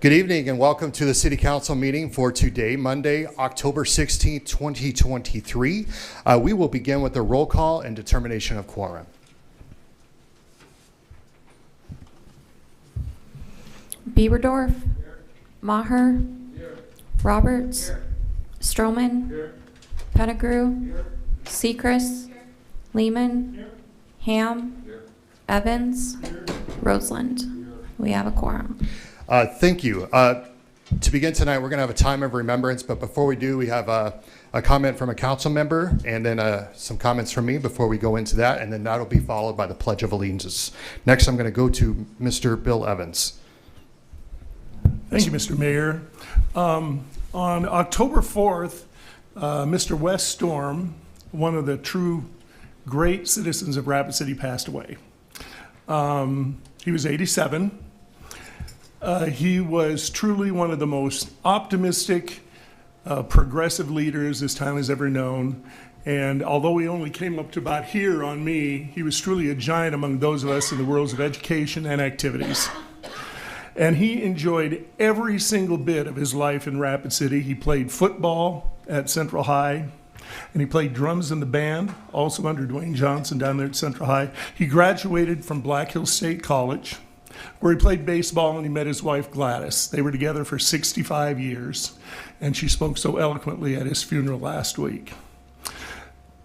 Good evening and welcome to the City Council meeting for today, Monday, October 16th, 2023. We will begin with a roll call and determination of quorum. Bieberdorf, Here. Maher, Here. Roberts, Here. Stroman, Here. Pettigrew, Here. Sechrist, Lehman, Here. Ham, Here. Evans, Here. Roseland. We have a quorum. Thank you. To begin tonight, we're going to have a time of remembrance, but before we do, we have a comment from a council member and then some comments from me before we go into that, and then that'll be followed by the Pledge of Allegiance. Next, I'm going to go to Mr. Bill Evans. Thank you, Mr. Mayor. On October 4th, Mr. Wes Storm, one of the true great citizens of Rapid City, passed away. He was 87. He was truly one of the most optimistic, progressive leaders this town has ever known. And although he only came up to about here on me, he was truly a giant among those of us in the worlds of education and activities. And he enjoyed every single bit of his life in Rapid City. He played football at Central High, and he played drums in the band, also under Dwayne Johnson down there at Central High. He graduated from Black Hills State College, where he played baseball, and he met his wife Gladys. They were together for 65 years, and she spoke so eloquently at his funeral last week.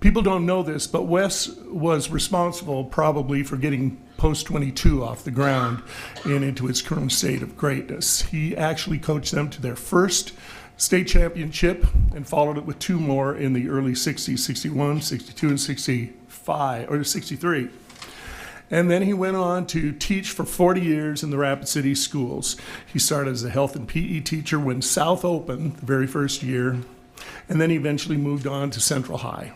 People don't know this, but Wes was responsible probably for getting Post 22 off the ground and into its current state of greatness. He actually coached them to their first state championship and followed it with two more in the early 60s, 61, 62, and 65, or 63. And then he went on to teach for 40 years in the Rapid City schools. He started as a health and PE teacher when South opened the very first year, and then he eventually moved on to Central High.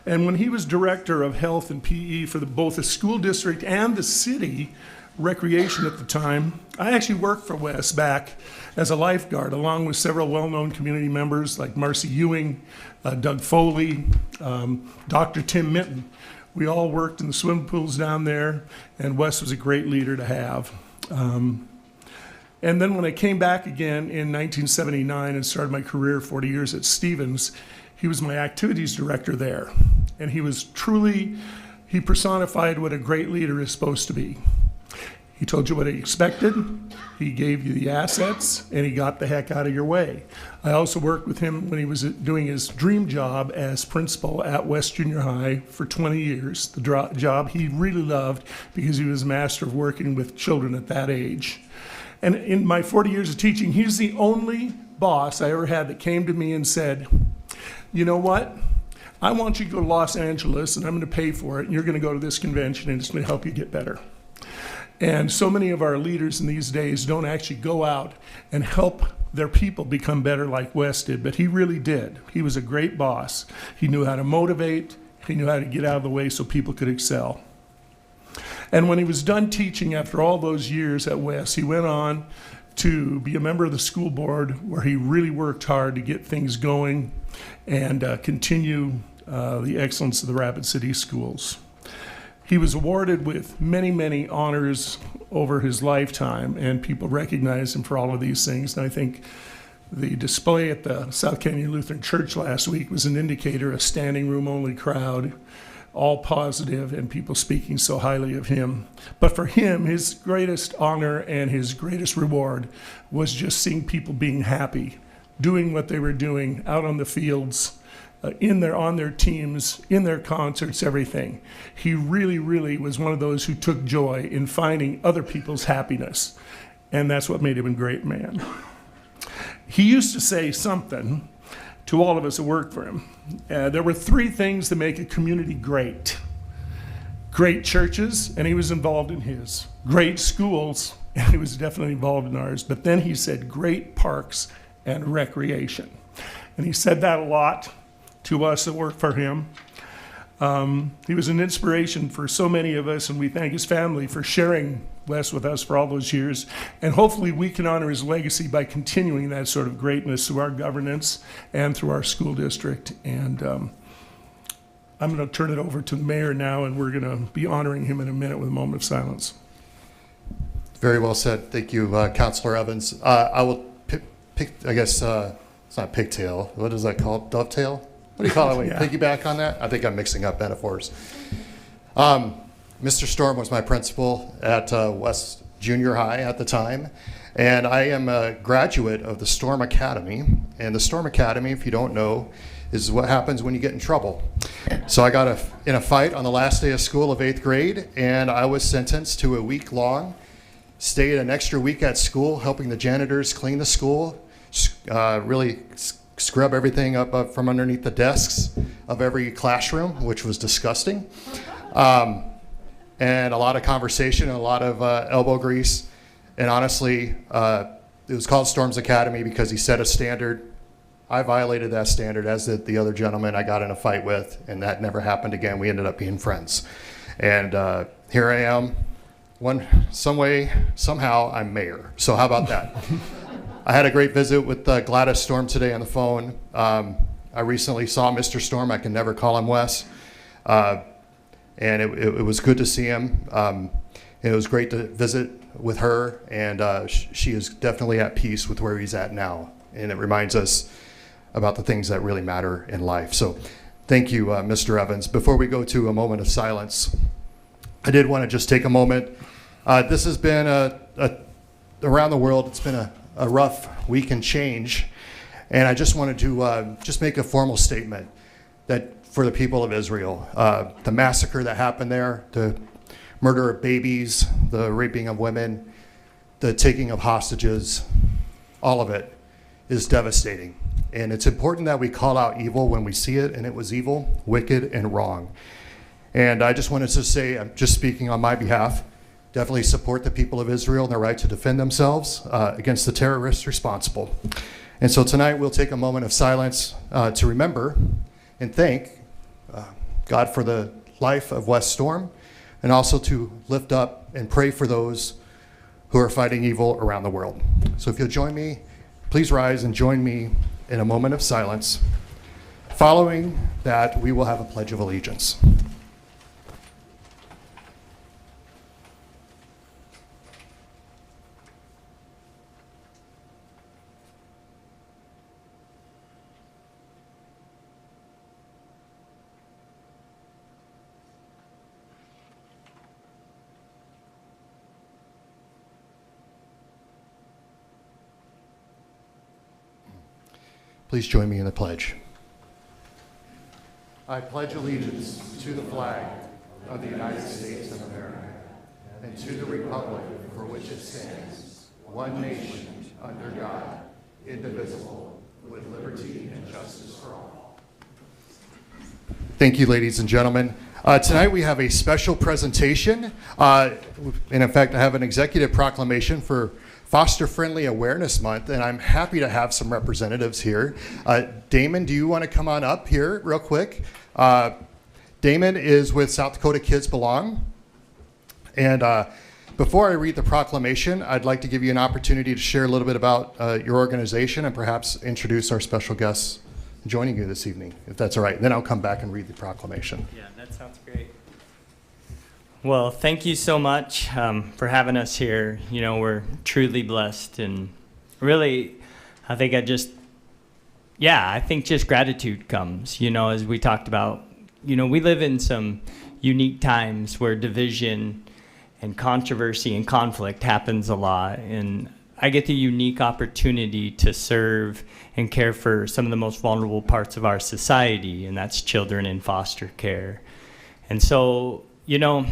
And when he was director of health and PE for both the school district and the city recreation at the time, I actually worked for Wes back as a lifeguard, along with several well-known community members like Marcy Ewing, Doug Foley, Dr. Tim Minton. We all worked in the swimming pools down there, and Wes was a great leader to have. And then when I came back again in 1979 and started my career 40 years at Stevens, he was my activities director there. And he was truly, he personified what a great leader is supposed to be. He told you what he expected, he gave you the assets, and he got the heck out of your way. I also worked with him when he was doing his dream job as principal at West Junior High for 20 years, the job he really loved because he was a master of working with children at that age. And in my 40 years of teaching, he's the only boss I ever had that came to me and said, you know what? I want you to go to Los Angeles, and I'm going to pay for it, and you're going to go to this convention, and it's going to help you get better. And so many of our leaders in these days don't actually go out and help their people become better like Wes did, but he really did. He was a great boss. He knew how to motivate. He knew how to get out of the way so people could excel. And when he was done teaching after all those years at Wes, he went on to be a member of the school board, where he really worked hard to get things going and continue the excellence of the Rapid City schools. He was awarded with many, many honors over his lifetime, and people recognize him for all of these things. And I think the display at the South Canyon Lutheran Church last week was an indicator, a standing room only crowd, all positive, and people speaking so highly of him. But for him, his greatest honor and his greatest reward was just seeing people being happy, doing what they were doing out on the fields, on their teams, in their concerts, everything. He really, really was one of those who took joy in finding other people's happiness, and that's what made him a great man. He used to say something to all of us that worked for him. There were three things that make a community great. Great churches, and he was involved in his. Great schools, and he was definitely involved in ours. But then he said great parks and recreation. And he said that a lot to us that worked for him. He was an inspiration for so many of us, and we thank his family for sharing Wes with us for all those years. And hopefully we can honor his legacy by continuing that sort of greatness through our governance and through our school district. And I'm going to turn it over to the mayor now, and we're going to be honoring him in a minute with a moment of silence. Very well said. Thank you, Councilor Evans. I will pick, I guess, it's not pigtail. What is that called? Dovetail? What do you call it when you piggyback on that? I think I'm mixing up metaphors. Mr. Storm was my principal at West Junior High at the time, and I am a graduate of the Storm Academy. And the Storm Academy, if you don't know, is what happens when you get in trouble. So I got in a fight on the last day of school of 8th grade, and I was sentenced to a week-long, stayed an extra week at school, helping the janitors clean the school, really scrub everything up from underneath the desks of every classroom, which was disgusting. And a lot of conversation and a lot of elbow grease. And honestly, it was called Storm's Academy because he set a standard. I violated that standard, as did the other gentleman I got in a fight with, and that never happened again. We ended up being friends. And here I am. Some way, somehow, I'm mayor. So how about that? I had a great visit with Gladys Storm today on the phone. I recently saw Mr. Storm. I can never call him Wes. And it was good to see him. It was great to visit with her, and she is definitely at peace with where he's at now. And it reminds us about the things that really matter in life. So thank you, Mr. Evans. Before we go to a moment of silence, I did want to just take a moment. This has been around the world, it's been a rough week and change. And I just wanted to just make a formal statement that for the people of Israel, the massacre that happened there, the murder of babies, the raping of women, the taking of hostages, all of it is devastating. And it's important that we call out evil when we see it, and it was evil, wicked, and wrong. And I just wanted to say, I'm just speaking on my behalf, definitely support the people of Israel and their right to defend themselves against the terrorists responsible. And so tonight we'll take a moment of silence to remember and thank God for the life of Wes Storm, and also to lift up and pray for those who are fighting evil around the world. So if you'll join me, please rise and join me in a moment of silence. Following that, we will have a Pledge of Allegiance. Please join me in the pledge. I pledge allegiance to the flag of the United States of America and to the republic for which it stands, one nation, under God, indivisible, with liberty and justice for all. Thank you, ladies and gentlemen. Tonight we have a special presentation, and in fact I have an executive proclamation for Foster Friendly Awareness Month, and I'm happy to have some representatives here. Damon, do you want to come on up here real quick? Damon is with South Dakota Kids Belong. And before I read the proclamation, I'd like to give you an opportunity to share a little bit about your organization and perhaps introduce our special guests joining you this evening, if that's all right. Then I'll come back and read the proclamation. Yeah, that sounds great. Well, thank you so much for having us here. You know, we're truly blessed, and really, I think just gratitude comes, you know, as we talked about. You know, we live in some unique times where division and controversy and conflict happens a lot, and I get the unique opportunity to serve and care for some of the most vulnerable parts of our society, and that's children in foster care. And so, you know,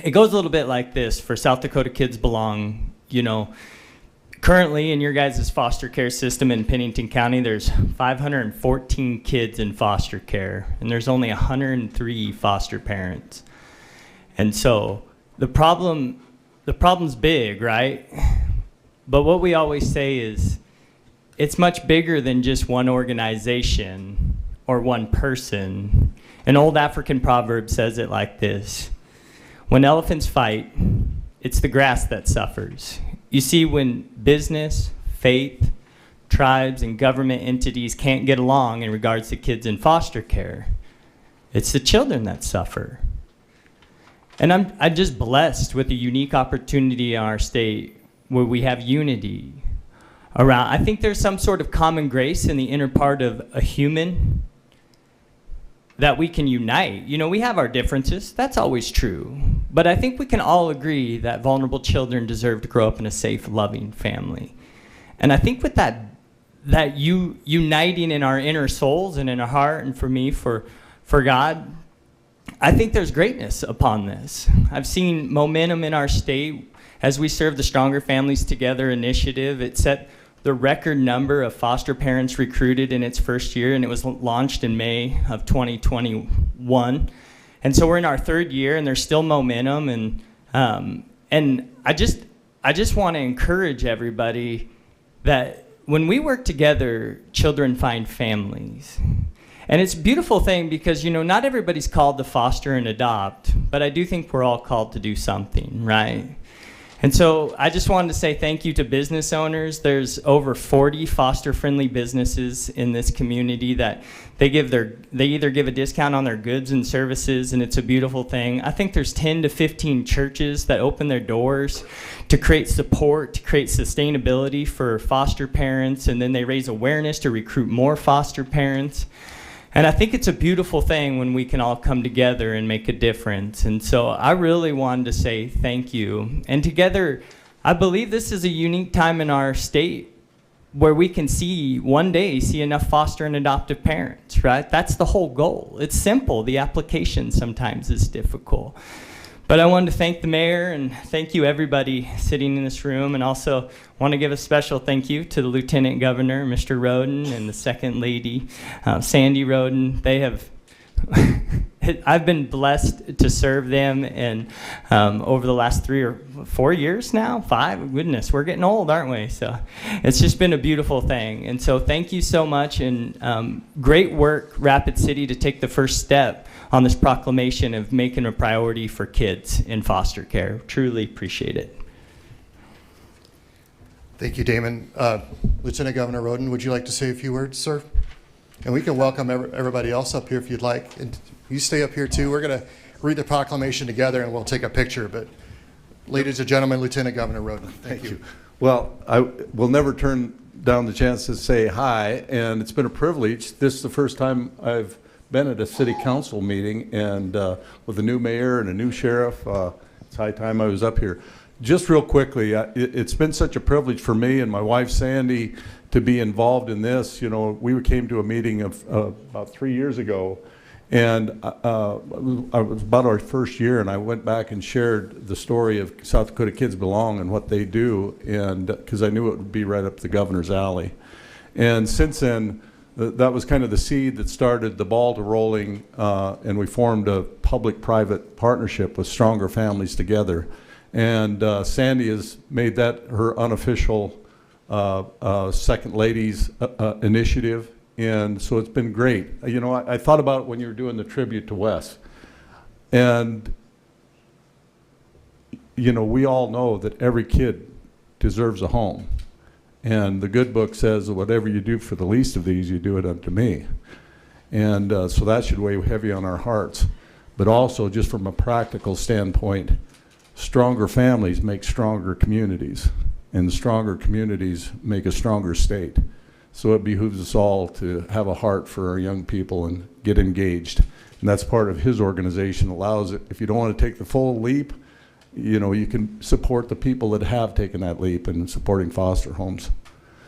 it goes a little bit like this for South Dakota Kids Belong. You know, currently in your guys' foster care system in Pennington County, there's 514 kids in foster care, and there's only 103 foster parents. And so the problem's big, right? But what we always say is it's much bigger than just one organization or one person. An old African proverb says it like this: when elephants fight, it's the grass that suffers. You see, when business, faith, tribes, and government entities can't get along in regards to kids in foster care, it's the children that suffer. And I'm just blessed with a unique opportunity in our state where we have unity around. I think there's some sort of common grace in the inner part of a human that we can unite. You know, we have our differences. That's always true. But I think we can all agree that vulnerable children deserve to grow up in a safe, loving family. And I think with that uniting in our inner souls and in our heart, and for me, for God, I think there's greatness upon this. I've seen momentum in our state as we serve the Stronger Families Together initiative. It set the record number of foster parents recruited in its first year, and it was launched in May of 2021. And so we're in our third year, and there's still momentum. And I just want to encourage everybody that when we work together, children find families. And it's a beautiful thing because, you know, not everybody's called to foster and adopt, but I do think we're all called to do something, right? And so I just wanted to say thank you to business owners. There's over 40 foster-friendly businesses in this community that they either give a discount on their goods and services, and it's a beautiful thing. I think there's 10 to 15 churches that open their doors to create support, to create sustainability for foster parents, and then they raise awareness to recruit more foster parents. And I think it's a beautiful thing when we can all come together and make a difference. And so I really wanted to say thank you. And together, I believe this is a unique time in our state where we can one day see enough foster and adoptive parents, right? That's the whole goal. It's simple. The application sometimes is difficult. But I wanted to thank the mayor and thank you everybody sitting in this room, and also want to give a special thank you to the Lieutenant Governor, Mr. Roden, and the Second Lady, Sandy Roden. They have, I've been blessed to serve them, and over the last 3 or 4 years now, 5, goodness, we're getting old, aren't we? So it's just been a beautiful thing. And so thank you so much, and great work, Rapid City, to take the first step on this proclamation of making a priority for kids in foster care. Truly appreciate it. Thank you, Damon. Lieutenant Governor Roden, would you like to say a few words, sir? And we can welcome everybody else up here if you'd like. And you stay up here too. We're going to read the proclamation together and we'll take a picture. But ladies and gentlemen, Lieutenant Governor Roden, thank you. Well, I will never turn down the chance to say hi, and it's been a privilege. This is the first time I've been at a city council meeting, and with a new mayor and a new sheriff, it's high time I was up here. Just real quickly, it's been such a privilege for me and my wife Sandy to be involved in this. You know, we came to a meeting of about 3 years ago, and it was about our first year, and I went back and shared the story of South Dakota Kids Belong and what they do, and because I knew it would be right up the governor's alley. And since then, that was kind of the seed that started the ball to rolling, and we formed a public-private partnership with Stronger Families Together. And Sandy has made that her unofficial Second Lady's initiative, and so it's been great. You know, I thought about it when you were doing the tribute to Wes, and you know, we all know that every kid deserves a home. And the good book says, whatever you do for the least of these, you do it unto me. And so that should weigh heavy on our hearts. But also, just from a practical standpoint, stronger families make stronger communities. And stronger communities make a stronger state. So it behooves us all to have a heart for our young people and get engaged. And that's part of his organization, allows it. If you don't want to take the full leap, you know, you can support the people that have taken that leap in supporting foster homes.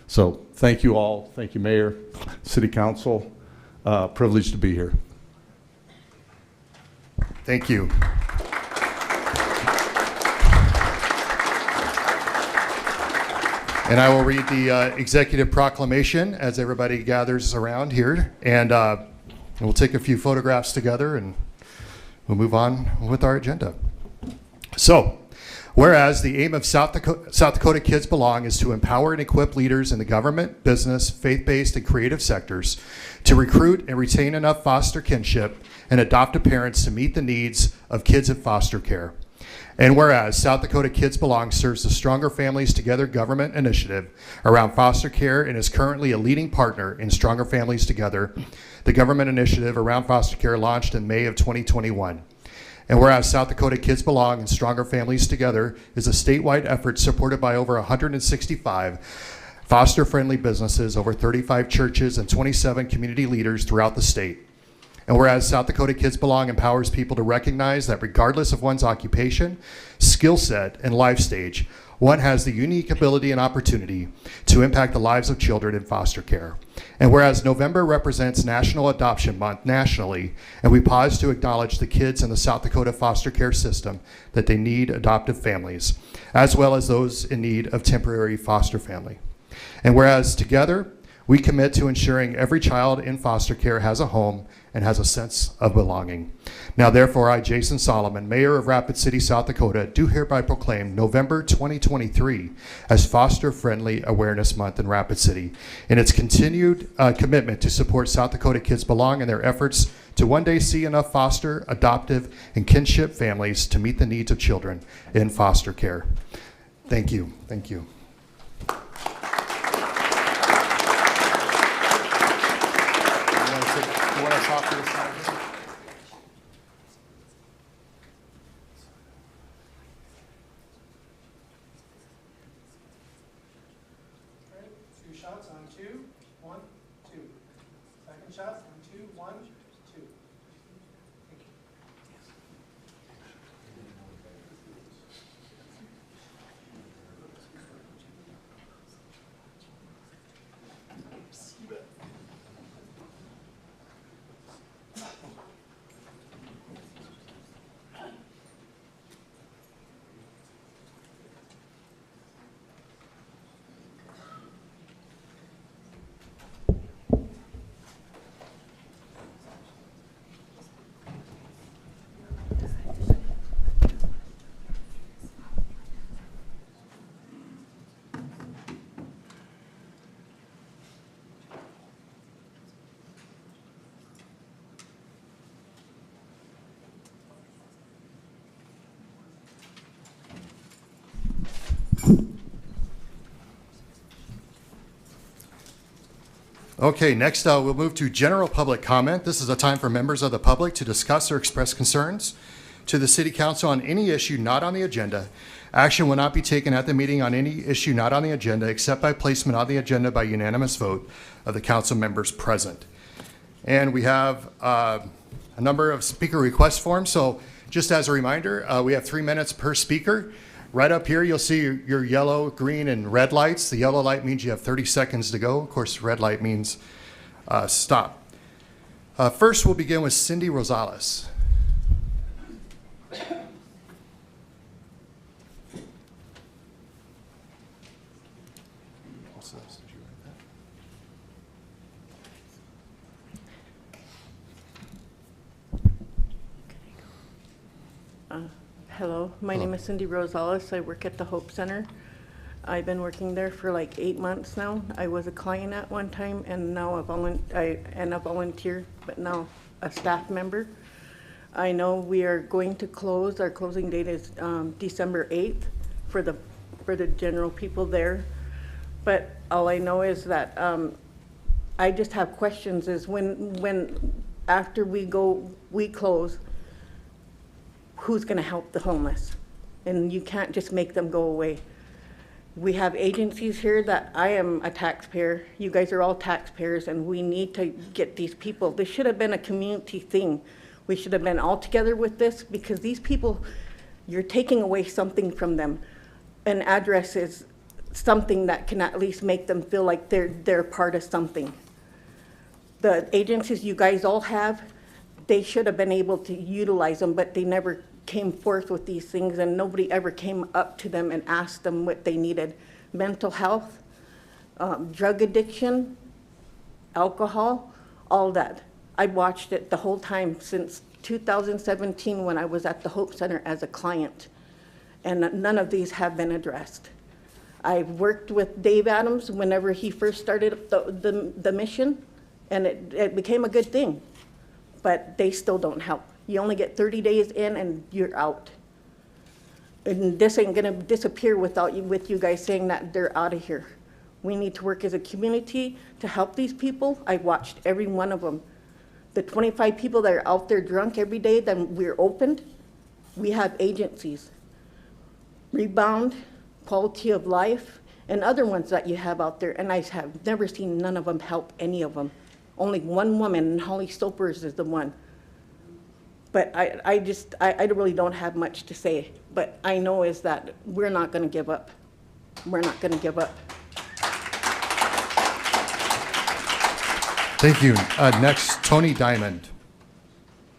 So thank you all. Thank you, Mayor, City Council. Privileged to be here. Thank you. And I will read the executive proclamation as everybody gathers around here. And we'll take a few photographs together and we'll move on with our agenda. So, whereas the aim of South Dakota Kids Belong is to empower and equip leaders in the government, business, faith-based, and creative sectors to recruit and retain enough foster kinship and adoptive parents to meet the needs of kids in foster care. And whereas South Dakota Kids Belong serves the Stronger Families Together government initiative around foster care and is currently a leading partner in Stronger Families Together, the government initiative around foster care launched in May of 2021. And whereas South Dakota Kids Belong and Stronger Families Together is a statewide effort supported by over 165 foster-friendly businesses, over 35 churches, and 27 community leaders throughout the state. And whereas South Dakota Kids Belong empowers people to recognize that regardless of one's occupation, skill set, and life stage, one has the unique ability and opportunity to impact the lives of children in foster care. And whereas November represents National Adoption Month nationally, and we pause to acknowledge the kids in the South Dakota foster care system that they need adoptive families, as well as those in need of temporary foster family. And whereas together, we commit to ensuring every child in foster care has a home and has a sense of belonging. Now, therefore, I, Jason Solomon, Mayor of Rapid City, South Dakota, do hereby proclaim November 2023 as Foster Friendly Awareness Month in Rapid City, in its continued commitment to support South Dakota Kids Belong in their efforts to one day see enough foster, adoptive, and kinship families to meet the needs of children in foster care. Thank you. Thank you. You want to talk to the side? Okay, 2 shots on 2, 1, 2. Second shot on 2, 1, 2. Thank you. Okay, next we'll move to general public comment. This is a time for members of the public to discuss or express concerns to the City Council on any issue not on the agenda. Action will not be taken at the meeting on any issue not on the agenda except by placement on the agenda by unanimous vote of the council members present. And we have a number of speaker request forms. So just as a reminder, we have 3 minutes per speaker. Right up here, you'll see your yellow, green, and red lights. The yellow light means you have 30 seconds to go. Of course, red light means stop. First, we'll begin with Cindy Rosales. Hello, my name is Cindy Rosales. I work at the Hope Center. I've been working there for like 8 months now. I was a client at one time, and now a volunteer, but now a staff member. I know we are going to close. Our closing date is December 8th for the general people there. But all I know is that I just have questions. Is when after we close, who's going to help the homeless? And you can't just make them go away. We have agencies here that I am a taxpayer. You guys are all taxpayers, and we need to get these people. This should have been a community thing. We should have been all together with this, because these people, you're taking away something from them. An address is something that can at least make them feel like they're part of something. The agencies you guys all have, they should have been able to utilize them, but they never came forth with these things, and nobody ever came up to them and asked them what they needed. Mental health, drug addiction, alcohol, all that. I watched it the whole time since 2017 when I was at the Hope Center as a client, and none of these have been addressed. I've worked with Dave Adams whenever he first started the mission, and it became a good thing. But they still don't help. You only get 30 days in and you're out. And this ain't gonna disappear with you guys saying that they're out of here. We need to work as a community to help these people. I watched every one of them. The 25 people that are out there drunk every day that we're opened, We have agencies, Rebound, Quality of Life, and other ones that you have out there, and I have never seen none of them help any of them. Only one woman, and Holly Stopers is the one. But I really don't have much to say, but I know is that we're not gonna give up. We're not gonna give up. Thank you. Next, Tony Diamond.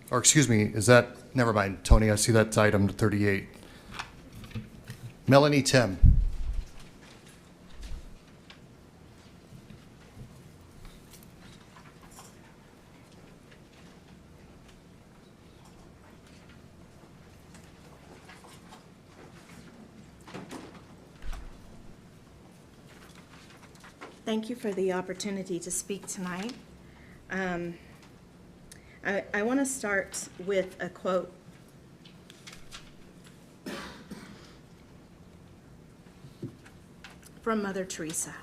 Or excuse me, is that, never mind, Tony, I see that's item 38. Melanie Tim. Thank you for the opportunity to speak tonight. I want to start with a quote from Mother Teresa.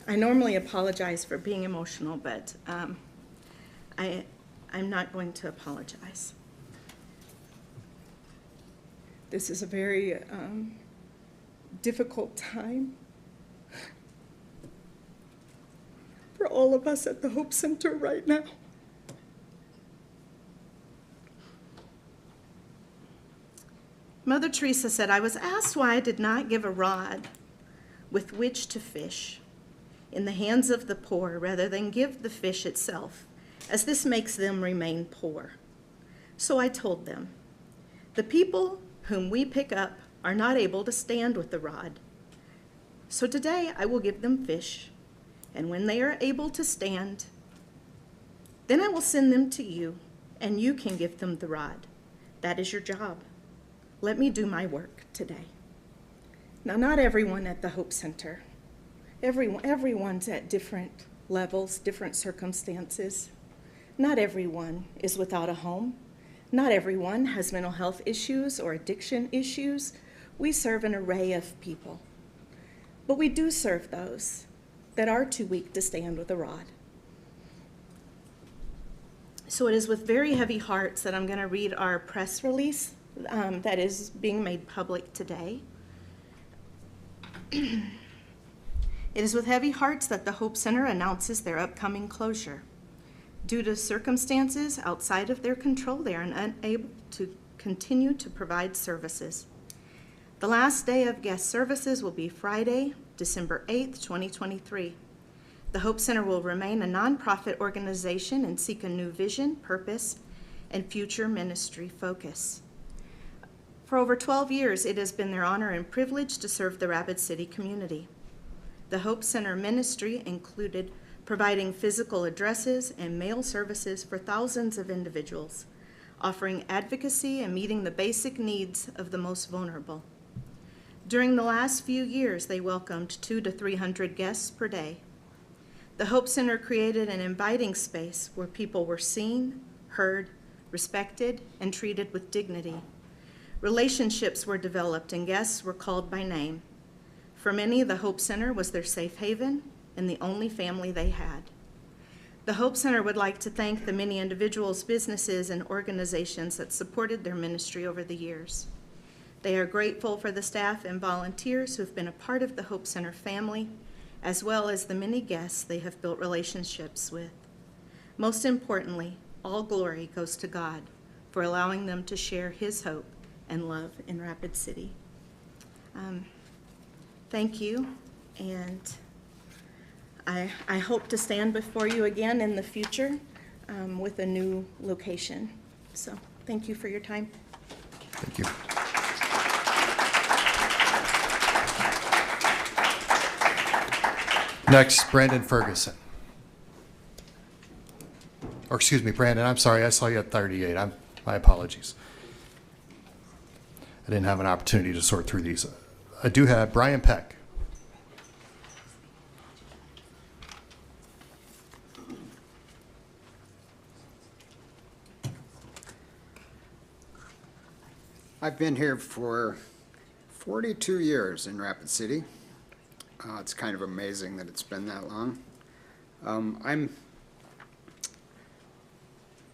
I normally apologize for being emotional, but I'm not going to apologize. This is a very difficult time for all of us at the Hope Center right now. Mother Teresa said, "I was asked why I did not give a rod with which to fish in the hands of the poor rather than give the fish itself, as this makes them remain poor. So I told them, the people whom we pick up are not able to stand with the rod. So today I will give them fish, and when they are able to stand, then I will send them to you, and you can give them the rod. That is your job. Let me do my work today." Now, not everyone at the Hope Center, everyone's at different levels, different circumstances. Not everyone is without a home. Not everyone has mental health issues or addiction issues. We serve an array of people. But we do serve those that are too weak to stand with a rod. So it is with very heavy hearts that I'm going to read our press release that is being made public today. It is with heavy hearts that the Hope Center announces their upcoming closure. Due to circumstances outside of their control, they are unable to continue to provide services. The last day of guest services will be Friday, December 8th, 2023. The Hope Center will remain a nonprofit organization and seek a new vision, purpose, and future ministry focus. For over 12 years, it has been their honor and privilege to serve the Rapid City community. The Hope Center ministry included providing physical addresses and mail services for thousands of individuals, offering advocacy and meeting the basic needs of the most vulnerable. During the last few years, they welcomed 200 to 300 guests per day. The Hope Center created an inviting space where people were seen, heard, respected, and treated with dignity. Relationships were developed and guests were called by name. For many, the Hope Center was their safe haven and the only family they had. The Hope Center would like to thank the many individuals, businesses, and organizations that supported their ministry over the years. They are grateful for the staff and volunteers who have been a part of the Hope Center family, as well as the many guests they have built relationships with. Most importantly, all glory goes to God for allowing them to share His hope and love in Rapid City. Thank you, and I hope to stand before you again in the future with a new location. So thank you for your time. Thank you. Next, Brandon Ferguson. Or excuse me, Brandon, I'm sorry, I saw you at 38. My apologies. I didn't have an opportunity to sort through these. I do have Brian Peck. I've been here for 42 years in Rapid City. It's kind of amazing that it's been that long. I'm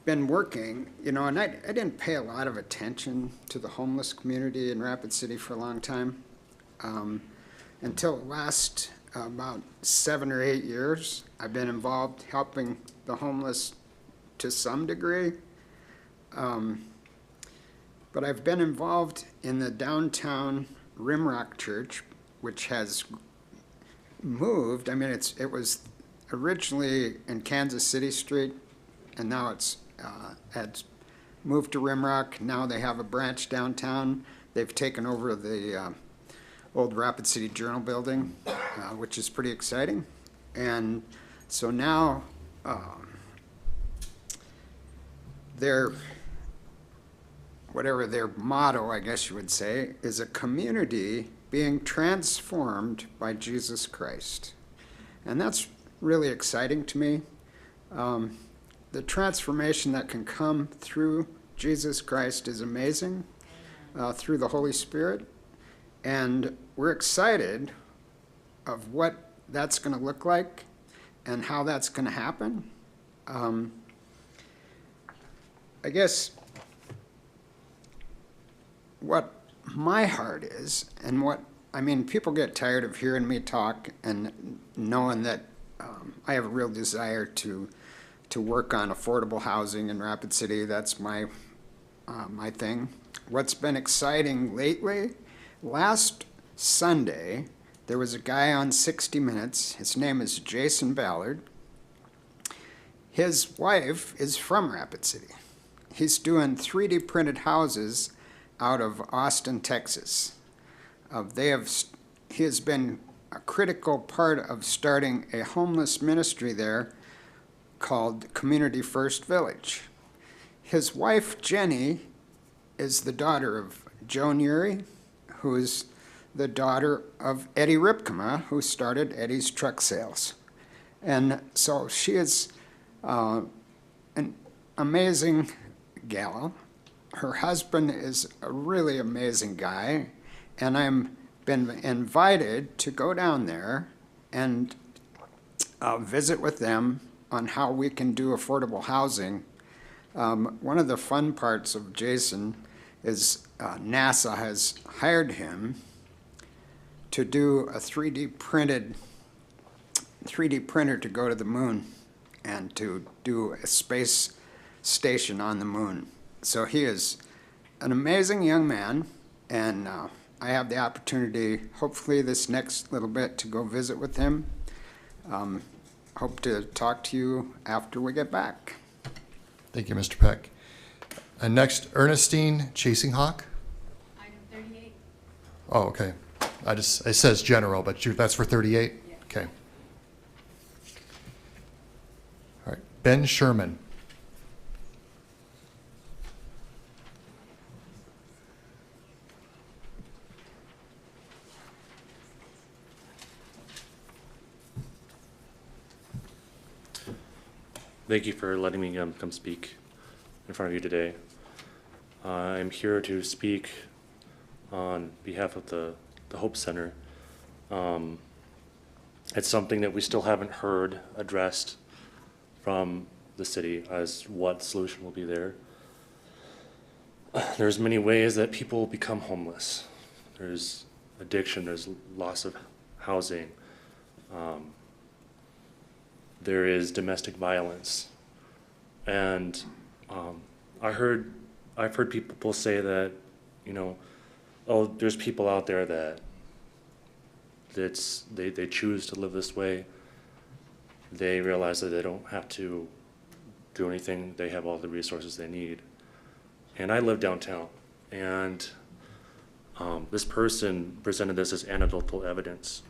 been working, and I didn't pay a lot of attention to the homeless community in Rapid City for a long time, until last about 7 or 8 years. I've been involved helping the homeless to some degree. But I've been involved in the downtown Rimrock Church, which has moved. I mean, it was originally in Kansas City Street, and now it's moved to Rimrock. Now they have a branch downtown. They've taken over the old Rapid City Journal building, which is pretty exciting. And so now whatever their motto, I guess you would say, is a community being transformed by Jesus Christ. And that's really exciting to me. The transformation that can come through Jesus Christ is amazing, through the Holy Spirit. And we're excited of what that's going to look like and how that's going to happen. I guess what my heart is, and people get tired of hearing me talk and knowing that I have a real desire to work on affordable housing in Rapid City. That's my thing. What's been exciting lately, last Sunday, there was a guy on 60 Minutes. His name is Jason Ballard. His wife is from Rapid City. He's doing 3D printed houses out of Austin, Texas. He has been a critical part of starting a homeless ministry there called Community First Village. His wife, Jenny, is the daughter of Joan Urie, who is the daughter of Eddie Ripkema, who started Eddie's Truck Sales. And so she is an amazing gal. Her husband is a really amazing guy, and I'm been invited to go down there and visit with them on how we can do affordable housing. One of the fun parts of Jason is NASA has hired him to do a 3D printer to go to the moon and to do a space station on the moon. So he is an amazing young man, and I have the opportunity, hopefully this next little bit, to go visit with him. Hope to talk to you after we get back. Thank you, Mr. Peck. And next, Ernestine Chasing Hawk. Item 38. Oh, okay. It says general, but that's for 38? Yeah. Okay. All right. Ben Sherman. Thank you for letting me come speak in front of you today. I'm here to speak on behalf of the Hope Center. It's something that we still haven't heard addressed from the city as what solution will be there. There's many ways that people become homeless. There's addiction, there's loss of housing. There is domestic violence, and I've heard people say that, oh, there's people out there that they choose to live this way. They realize that they don't have to do anything. They have all the resources they need. And I live downtown, and this person presented this as anecdotal evidence,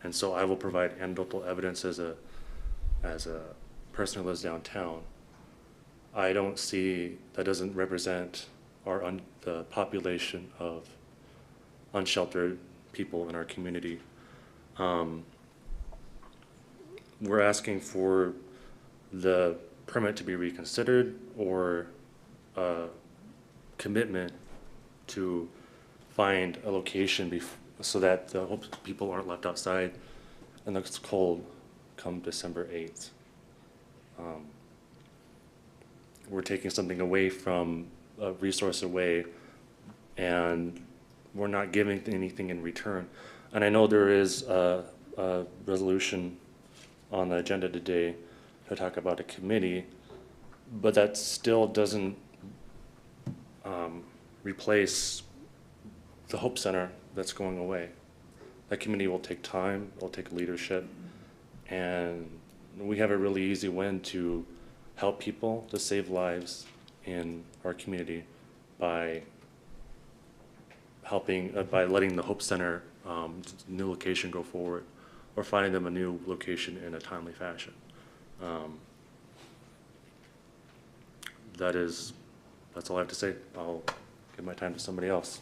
and so I will provide anecdotal evidence as a person who lives downtown. I don't see, that doesn't represent the population of unsheltered people in our community. We're asking for the permit to be reconsidered, or a commitment to find a location so that the people aren't left outside and it's cold come December 8th. we're taking something away from a resource away, and we're not giving anything in return. And I know there is a resolution on the agenda today to talk about a committee, but that still doesn't replace the Hope Center that's going away. That committee will take time, it'll take leadership, and we have a really easy win to help people, to save lives in our community by helping, by letting the Hope Center new location go forward, or finding them a new location in a timely fashion. That's all I have to say. I'll give my time to somebody else.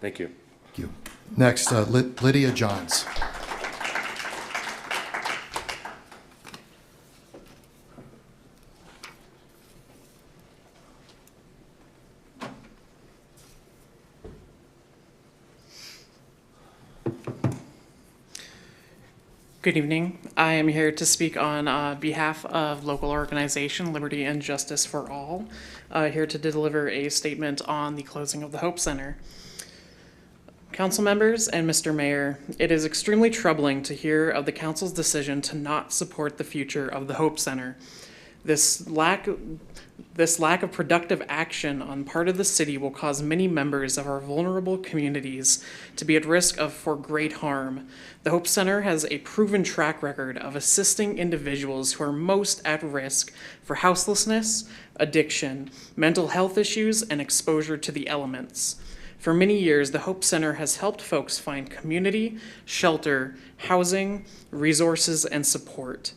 Thank you. Thank you. Next, Lydia Johns. Good evening. I am here to speak on behalf of local organization Liberty and Justice for All, here to deliver a statement on the closing of the Hope Center. Council members and Mr. Mayor, it is extremely troubling to hear of the council's decision to not support the future of the Hope Center. This lack of productive action on part of the city will cause many members of our vulnerable communities to be at risk for great harm. The Hope Center has a proven track record of assisting individuals who are most at risk for houselessness, addiction, mental health issues, and exposure to the elements. For many years, the Hope Center has helped folks find community, shelter, housing, resources, and support.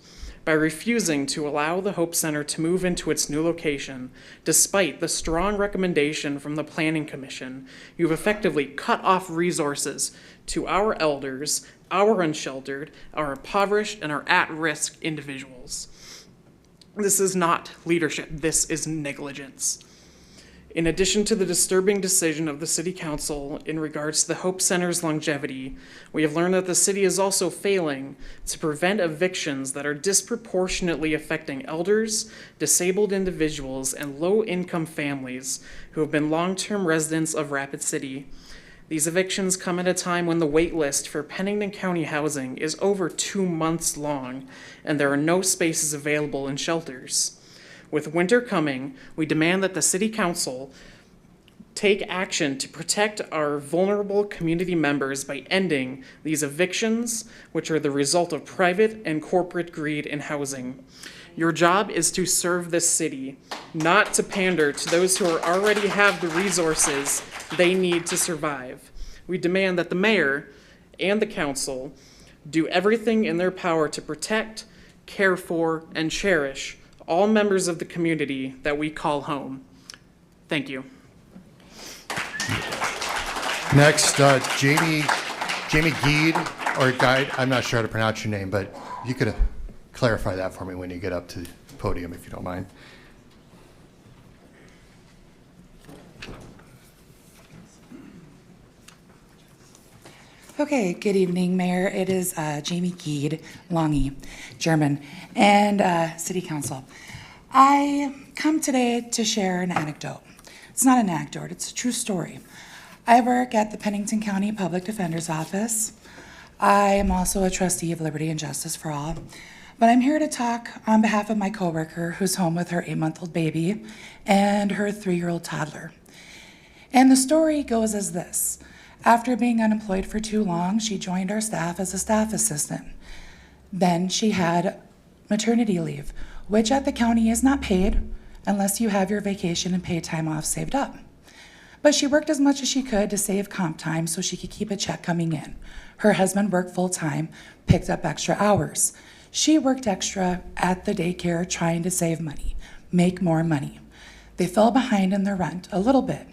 By refusing to allow the Hope Center to move into its new location, despite the strong recommendation from the Planning Commission, you've effectively cut off resources to our elders, our unsheltered, our impoverished, and our at-risk individuals. This is not leadership, this is negligence. In addition to the disturbing decision of the City Council in regards to the Hope Center's longevity, we have learned that the city is also failing to prevent evictions that are disproportionately affecting elders, disabled individuals, and low-income families who have been long-term residents of Rapid City. These evictions come at a time when the wait list for Pennington County housing is over 2 months long, and there are no spaces available in shelters. With winter coming, we demand that the City Council take action to protect our vulnerable community members by ending these evictions, which are the result of private and corporate greed in housing. Your job is to serve this city, not to pander to those who already have the resources they need to survive. We demand that the mayor and the council do everything in their power to protect, care for, and cherish all members of the community that we call home. Thank you. Next, Jamie Guide, or Guide, I'm not sure how to pronounce your name, but you could clarify that for me when you get up to the podium, if you don't mind. Okay, good evening, Mayor. It is Jamie Keid, Longy, Sherman, and City Council. I come today to share an anecdote. It's not an anecdote, it's a true story. I work at the Pennington County Public Defender's Office. I am also a trustee of Liberty and Justice for All, but I'm here to talk on behalf of my coworker who's home with her 8-month-old baby and her 3-year-old toddler. And the story goes as this. After being unemployed for too long, she joined our staff as a staff assistant. Then she had maternity leave, which at the county is not paid unless you have your vacation and paid time off saved up. But she worked as much as she could to save comp time so she could keep a check coming in. Her husband worked full-time, picked up extra hours. She worked extra at the daycare trying to save money, make more money. They fell behind in their rent a little bit.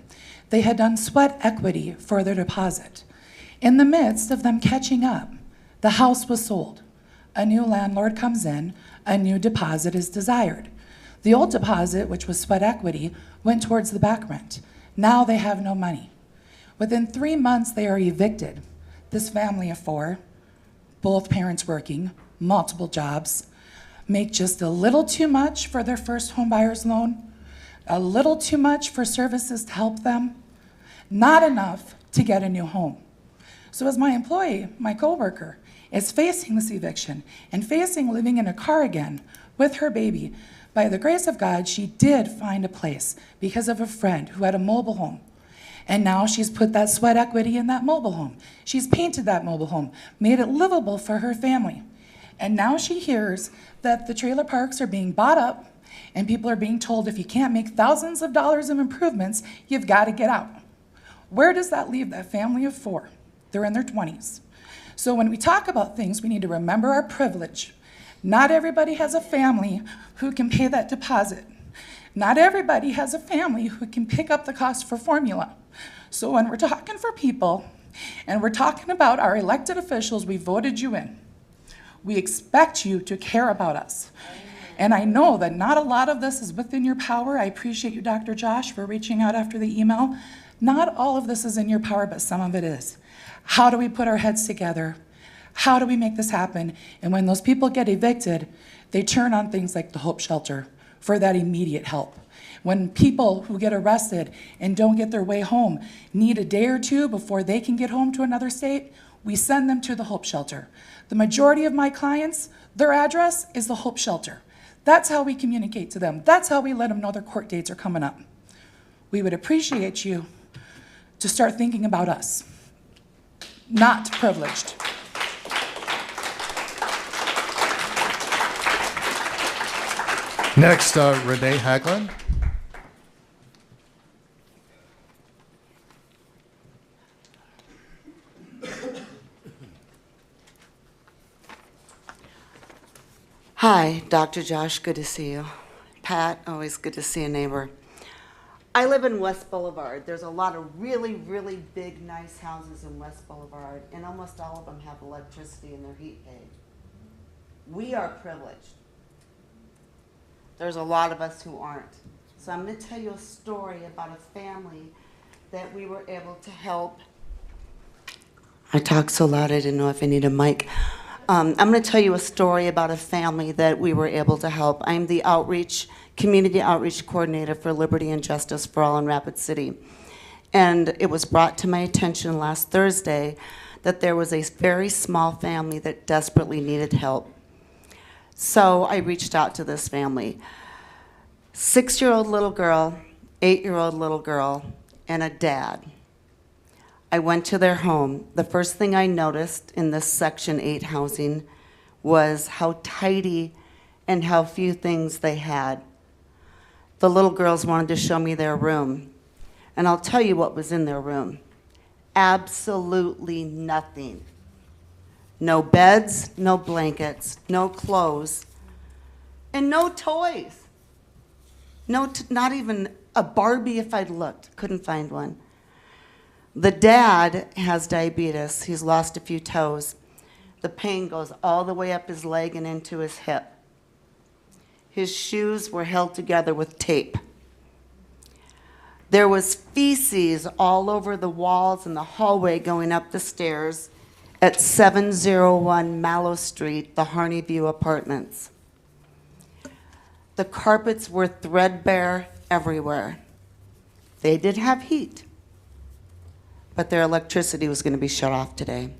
They had done sweat equity for their deposit. In the midst of them catching up, the house was sold. A new landlord comes in, a new deposit is desired. The old deposit, which was sweat equity, went towards the back rent. Now they have no money. Within 3 months, they are evicted. This family of 4, both parents working, multiple jobs. make just a little too much for their first home buyer's loan, a little too much for services to help them, not enough to get a new home. So as my employee, my coworker, is facing this eviction and facing living in a car again with her baby, by the grace of God, she did find a place because of a friend who had a mobile home. And now she's put that sweat equity in that mobile home. She's painted that mobile home, made it livable for her family. And now she hears that the trailer parks are being bought up and people are being told if you can't make thousands of dollars of improvements, you've got to get out. Where does that leave that family of four? They're in their 20s. So when we talk about things, we need to remember our privilege. Not everybody has a family who can pay that deposit. Not everybody has a family who can pick up the cost for formula. So when we're talking for people and we're talking about our elected officials, we voted you in. We expect you to care about us. And I know that not a lot of this is within your power. I appreciate you, Dr. Josh, for reaching out after the email. Not all of this is in your power, but some of it is. How do we put our heads together? How do we make this happen? And when those people get evicted, they turn on things like the Hope Shelter for that immediate help. When people who get arrested and don't get their way home need a day or two before they can get home to another state, we send them to the Hope Shelter. The majority of my clients, their address is the Hope Shelter. That's how we communicate to them. That's how we let them know their court dates are coming up. We would appreciate you to start thinking about us, not privileged. Next, Renee Haglund. Hi, Dr. Josh, good to see you. Pat, always good to see a neighbor. I live in West Boulevard. There's a lot of really, really big, nice houses in West Boulevard, and almost all of them have electricity and their heat paid. We are privileged. There's a lot of us who aren't. So I'm going to tell you a story about a family that we were able to help. I talk so loud I didn't know if I need a mic. I'm going to tell you a story about a family that we were able to help. I'm the community outreach coordinator for Liberty and Justice for All in Rapid City. And it was brought to my attention last Thursday that there was a very small family that desperately needed help. So I reached out to this family. 6-year-old little girl, 8-year-old little girl, and a dad. I went to their home. The first thing I noticed in this Section 8 housing was how tidy and how few things they had. The little girls wanted to show me their room, and I'll tell you what was in their room. Absolutely nothing. No beds, no blankets, no clothes, and no toys. Not even a Barbie if I'd looked. Couldn't find one. The dad has diabetes. He's lost a few toes. The pain goes all the way up his leg and into his hip. His shoes were held together with tape. There was feces all over the walls and the hallway going up the stairs at 701 Mallow Street, the Harneyview Apartments. The carpets were threadbare everywhere. They did have heat, but their electricity was going to be shut off today.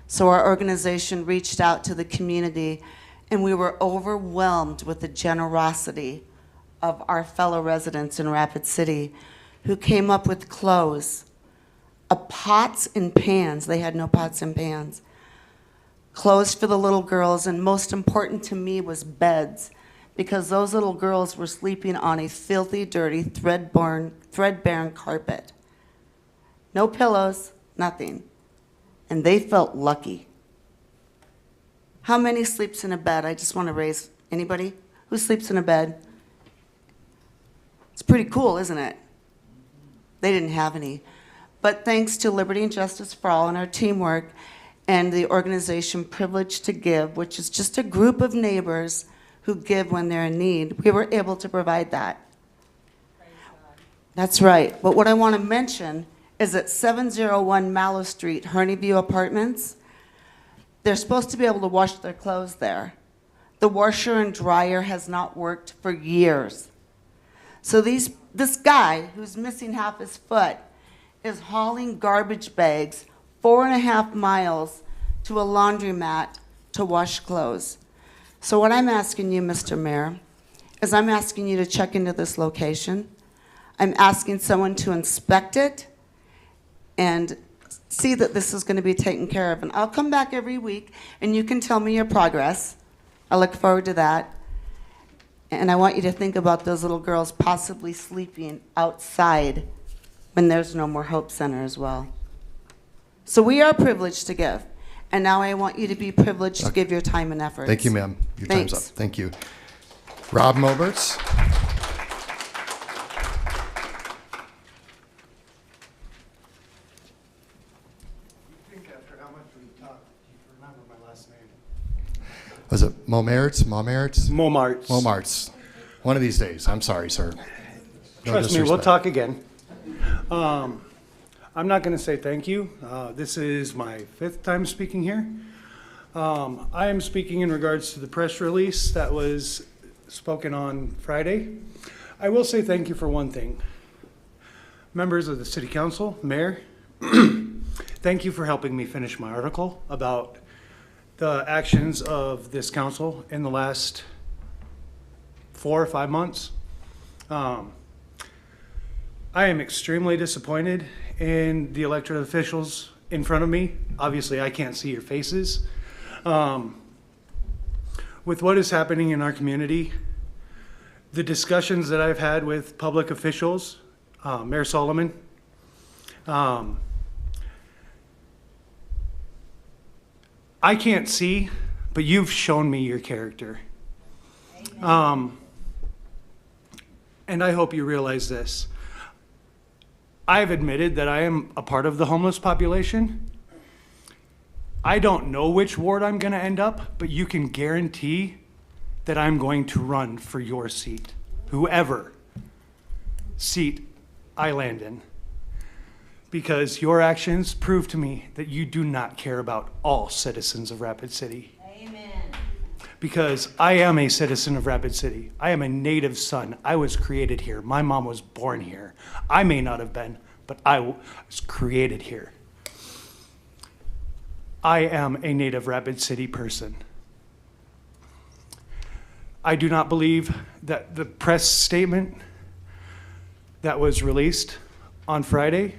So our organization reached out to the community, and we were overwhelmed with the generosity of our fellow residents in Rapid City who came up with clothes, pots and pans. They had no pots and pans. Clothes for the little girls, and most important to me was beds, because those little girls were sleeping on a filthy, dirty, threadbare carpet. No pillows, nothing. And they felt lucky. How many sleeps in a bed? I just want to raise, anybody who sleeps in a bed? It's pretty cool, isn't it? They didn't have any. But thanks to Liberty and Justice for All and our teamwork and the organization Privileged to Give, which is just a group of neighbors who give when they're in need, we were able to provide that. That's right. But what I want to mention is at 701 Mallow Street, Harneyview Apartments, they're supposed to be able to wash their clothes there. The washer and dryer has not worked for years. So this guy who's missing half his foot is hauling garbage bags 4.5 miles to a laundromat to wash clothes. So what I'm asking you, Mr. Mayor, is I'm asking you to check into this location. I'm asking someone to inspect it and see that this is going to be taken care of. And I'll come back every week and you can tell me your progress. I look forward to that. And I want you to think about those little girls possibly sleeping outside when there's no more Hope Center as well. So we are privileged to give. And now I want you to be privileged to give your time and effort. Thank you, ma'am. Your time's up. Thanks. Thank you. Rob Moberts. Was it Momerts? Momerts? Momarts. Momarts. One of these days. I'm sorry, sir. No Trust me, we'll disrespect. talk again. I'm not going to say thank you. This is my 5th time speaking here. I am speaking in regards to the press release that was spoken on Friday. I will say thank you for one thing. Members of the City Council, Mayor, thank you for helping me finish my article about the actions of this council in the last 4 or 5 months. I am extremely disappointed in the elected officials in front of me. Obviously, I can't see your faces. With what is happening in our community, the discussions that I've had with public officials, Mayor Solomon, I can't see, but you've shown me your character. And I hope you realize this. I've admitted that I am a part of the homeless population. I don't know which ward I'm going to end up, but you can guarantee that I'm going to run for your seat, whoever seat I land in. Because your actions prove to me that you do not care about all citizens of Rapid City. Amen. Because I am a citizen of Rapid City. I am a native son. I was created here. My mom was born here. I may not have been, but I was created here. I am a native Rapid City person. I do not believe that the press statement that was released on Friday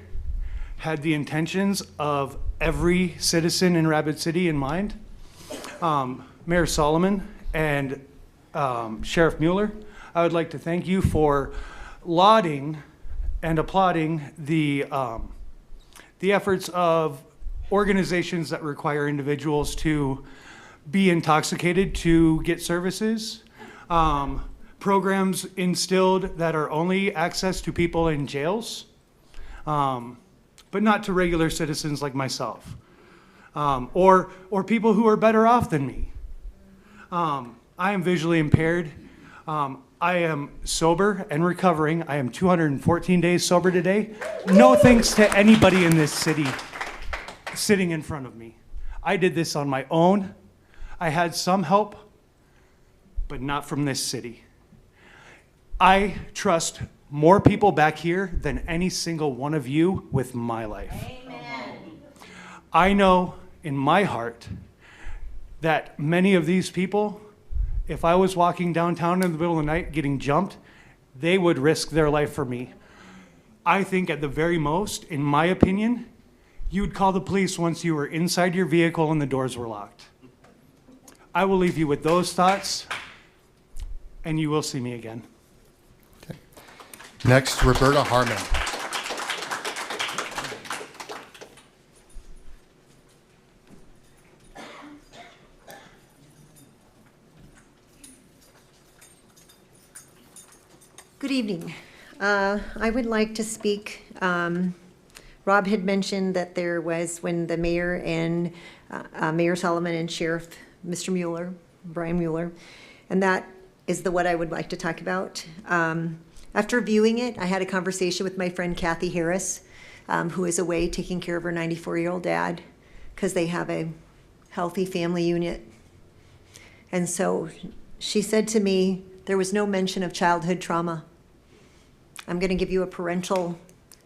had the intentions of every citizen in Rapid City in mind. Mayor Solomon and Sheriff Mueller, I would like to thank you for lauding and applauding the efforts of organizations that require individuals to be intoxicated to get services, programs instilled that are only access to people in jails, but not to regular citizens like myself, or people who are better off than me. I am visually impaired. I am sober and recovering. I am 214 days sober today. No thanks to anybody in this city sitting in front of me. I did this on my own. I had some help, but not from this city. I trust more people back here than any single one of you with my life. Amen. I know in my heart that many of these people, if I was walking downtown in the middle of the night getting jumped, they would risk their life for me. I think at the very most, in my opinion, you would call the police once you were inside your vehicle and the doors were locked. I will leave you with those thoughts, and you will see me again. Next, Roberta Harmon. Good evening. I would like to speak. Rob had mentioned that there was when the mayor and Mayor Solomon and Sheriff Mr. Mueller, Brian Mueller, and that is what I would like to talk about. After viewing it, I had a conversation with my friend Kathy Harris, who is away taking care of her 94-year-old dad because they have a healthy family unit. And so she said to me, there was no mention of childhood trauma. I'm going to give you a parental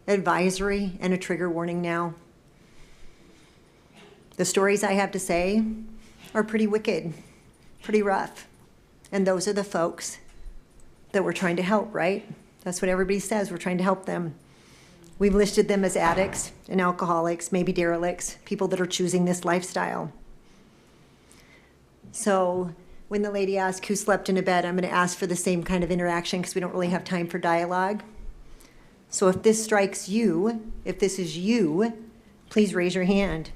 advisory and a trigger warning now. The stories I have to say are pretty wicked, pretty rough. And those are the folks that we're trying to help, right? That's what everybody says, we're trying to help them. We've listed them as addicts and alcoholics, maybe derelicts, people that are choosing this lifestyle. So when the lady asked who slept in a bed, I'm going to ask for the same kind of interaction because we don't really have time for dialogue. So if this strikes you, if this is you, please raise your hand.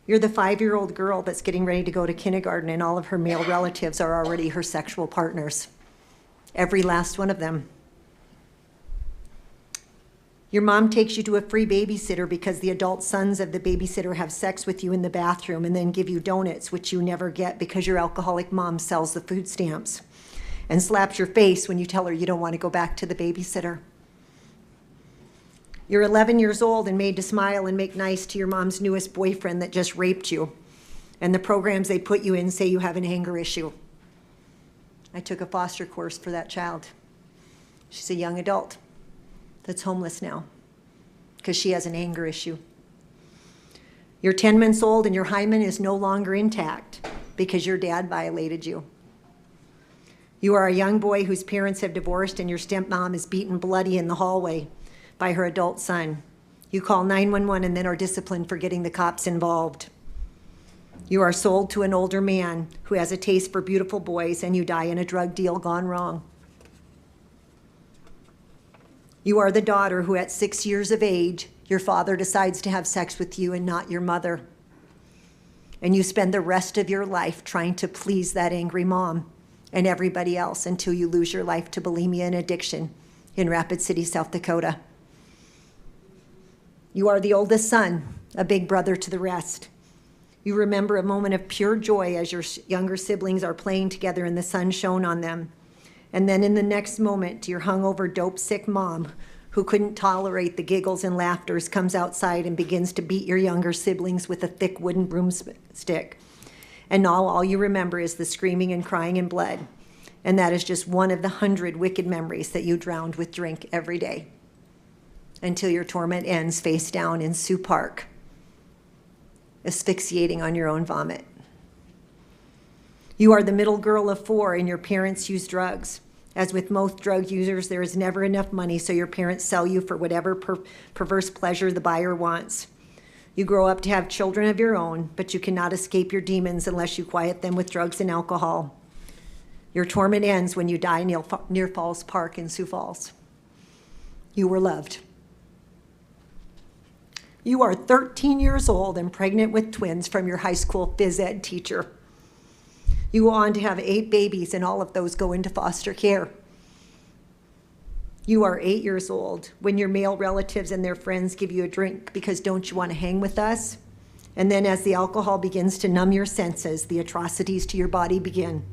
You're the 5-year-old girl that's getting ready to go to kindergarten and all of her male relatives are already her sexual partners. Every last one of them. Your mom takes you to a free babysitter because the adult sons of the babysitter have sex with you in the bathroom and then give you donuts, which you never get because your alcoholic mom sells the food stamps, and slaps your face when you tell her you don't want to go back to the babysitter. You're 11 years old and made to smile and make nice to your mom's newest boyfriend that just raped you, and the programs they put you in say you have an anger issue. I took a foster course for that child. She's a young adult that's homeless now because she has an anger issue. You're 10 months old and your hymen is no longer intact because your dad violated you. You are a young boy whose parents have divorced and your stepmom is beaten bloody in the hallway by her adult son. You call 911 and then are disciplined for getting the cops involved. You are sold to an older man who has a taste for beautiful boys and you die in a drug deal gone wrong. You are the daughter who at 6 years of age, your father decides to have sex with you and not your mother. And you spend the rest of your life trying to please that angry mom and everybody else until you lose your life to bulimia and addiction in Rapid City, South Dakota. You are the oldest son, a big brother to the rest. You remember a moment of pure joy as your younger siblings are playing together and the sun shone on them. And then in the next moment, your hungover, dope-sick mom, who couldn't tolerate the giggles and laughters, comes outside and begins to beat your younger siblings with a thick wooden broomstick. And now all you remember is the screaming and crying and blood. And that is just one of the 100 wicked memories that you drowned with drink every day until your torment ends face down in Sioux Park, asphyxiating on your own vomit. You are the middle girl of 4 and your parents use drugs. As with most drug users, there is never enough money, so your parents sell you for whatever perverse pleasure the buyer wants. You grow up to have children of your own, but you cannot escape your demons unless you quiet them with drugs and alcohol. Your torment ends when you die near Falls Park in Sioux Falls. You were loved. You are 13 years old and pregnant with twins from your high school phys ed teacher. You go on to have 8 babies, and all of those go into foster care. You are 8 years old when your male relatives and their friends give you a drink because don't you want to hang with us? And then as the alcohol begins to numb your senses, the atrocities to your body begin.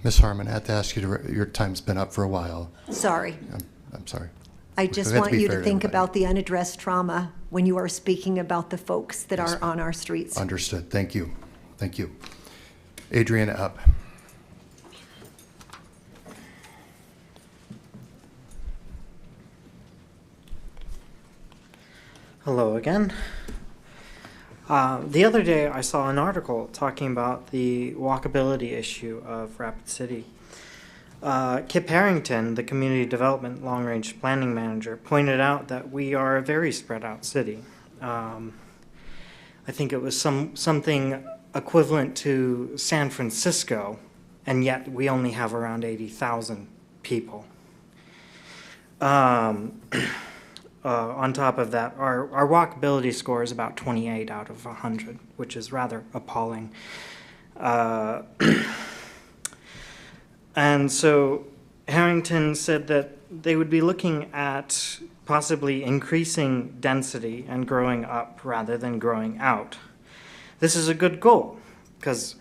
Ms. Harmon, I have to ask you, your time's been up for a while. Sorry. I'm sorry. I just want you to think about the unaddressed trauma when you are speaking about the folks that are on our streets. Understood. Thank you. Thank you. Adrian up. Hello again. The other day I saw an article talking about the walkability issue of Rapid City. Kip Harrington, the Community Development Long Range Planning Manager, pointed out that we are a very spread out city. I think it was something equivalent to San Francisco, and yet we only have around 80,000 people. On top of that, our walkability score is about 28 out of 100, which is rather appalling. And so Harrington said that they would be looking at possibly increasing density and growing up rather than growing out. This is a good goal, because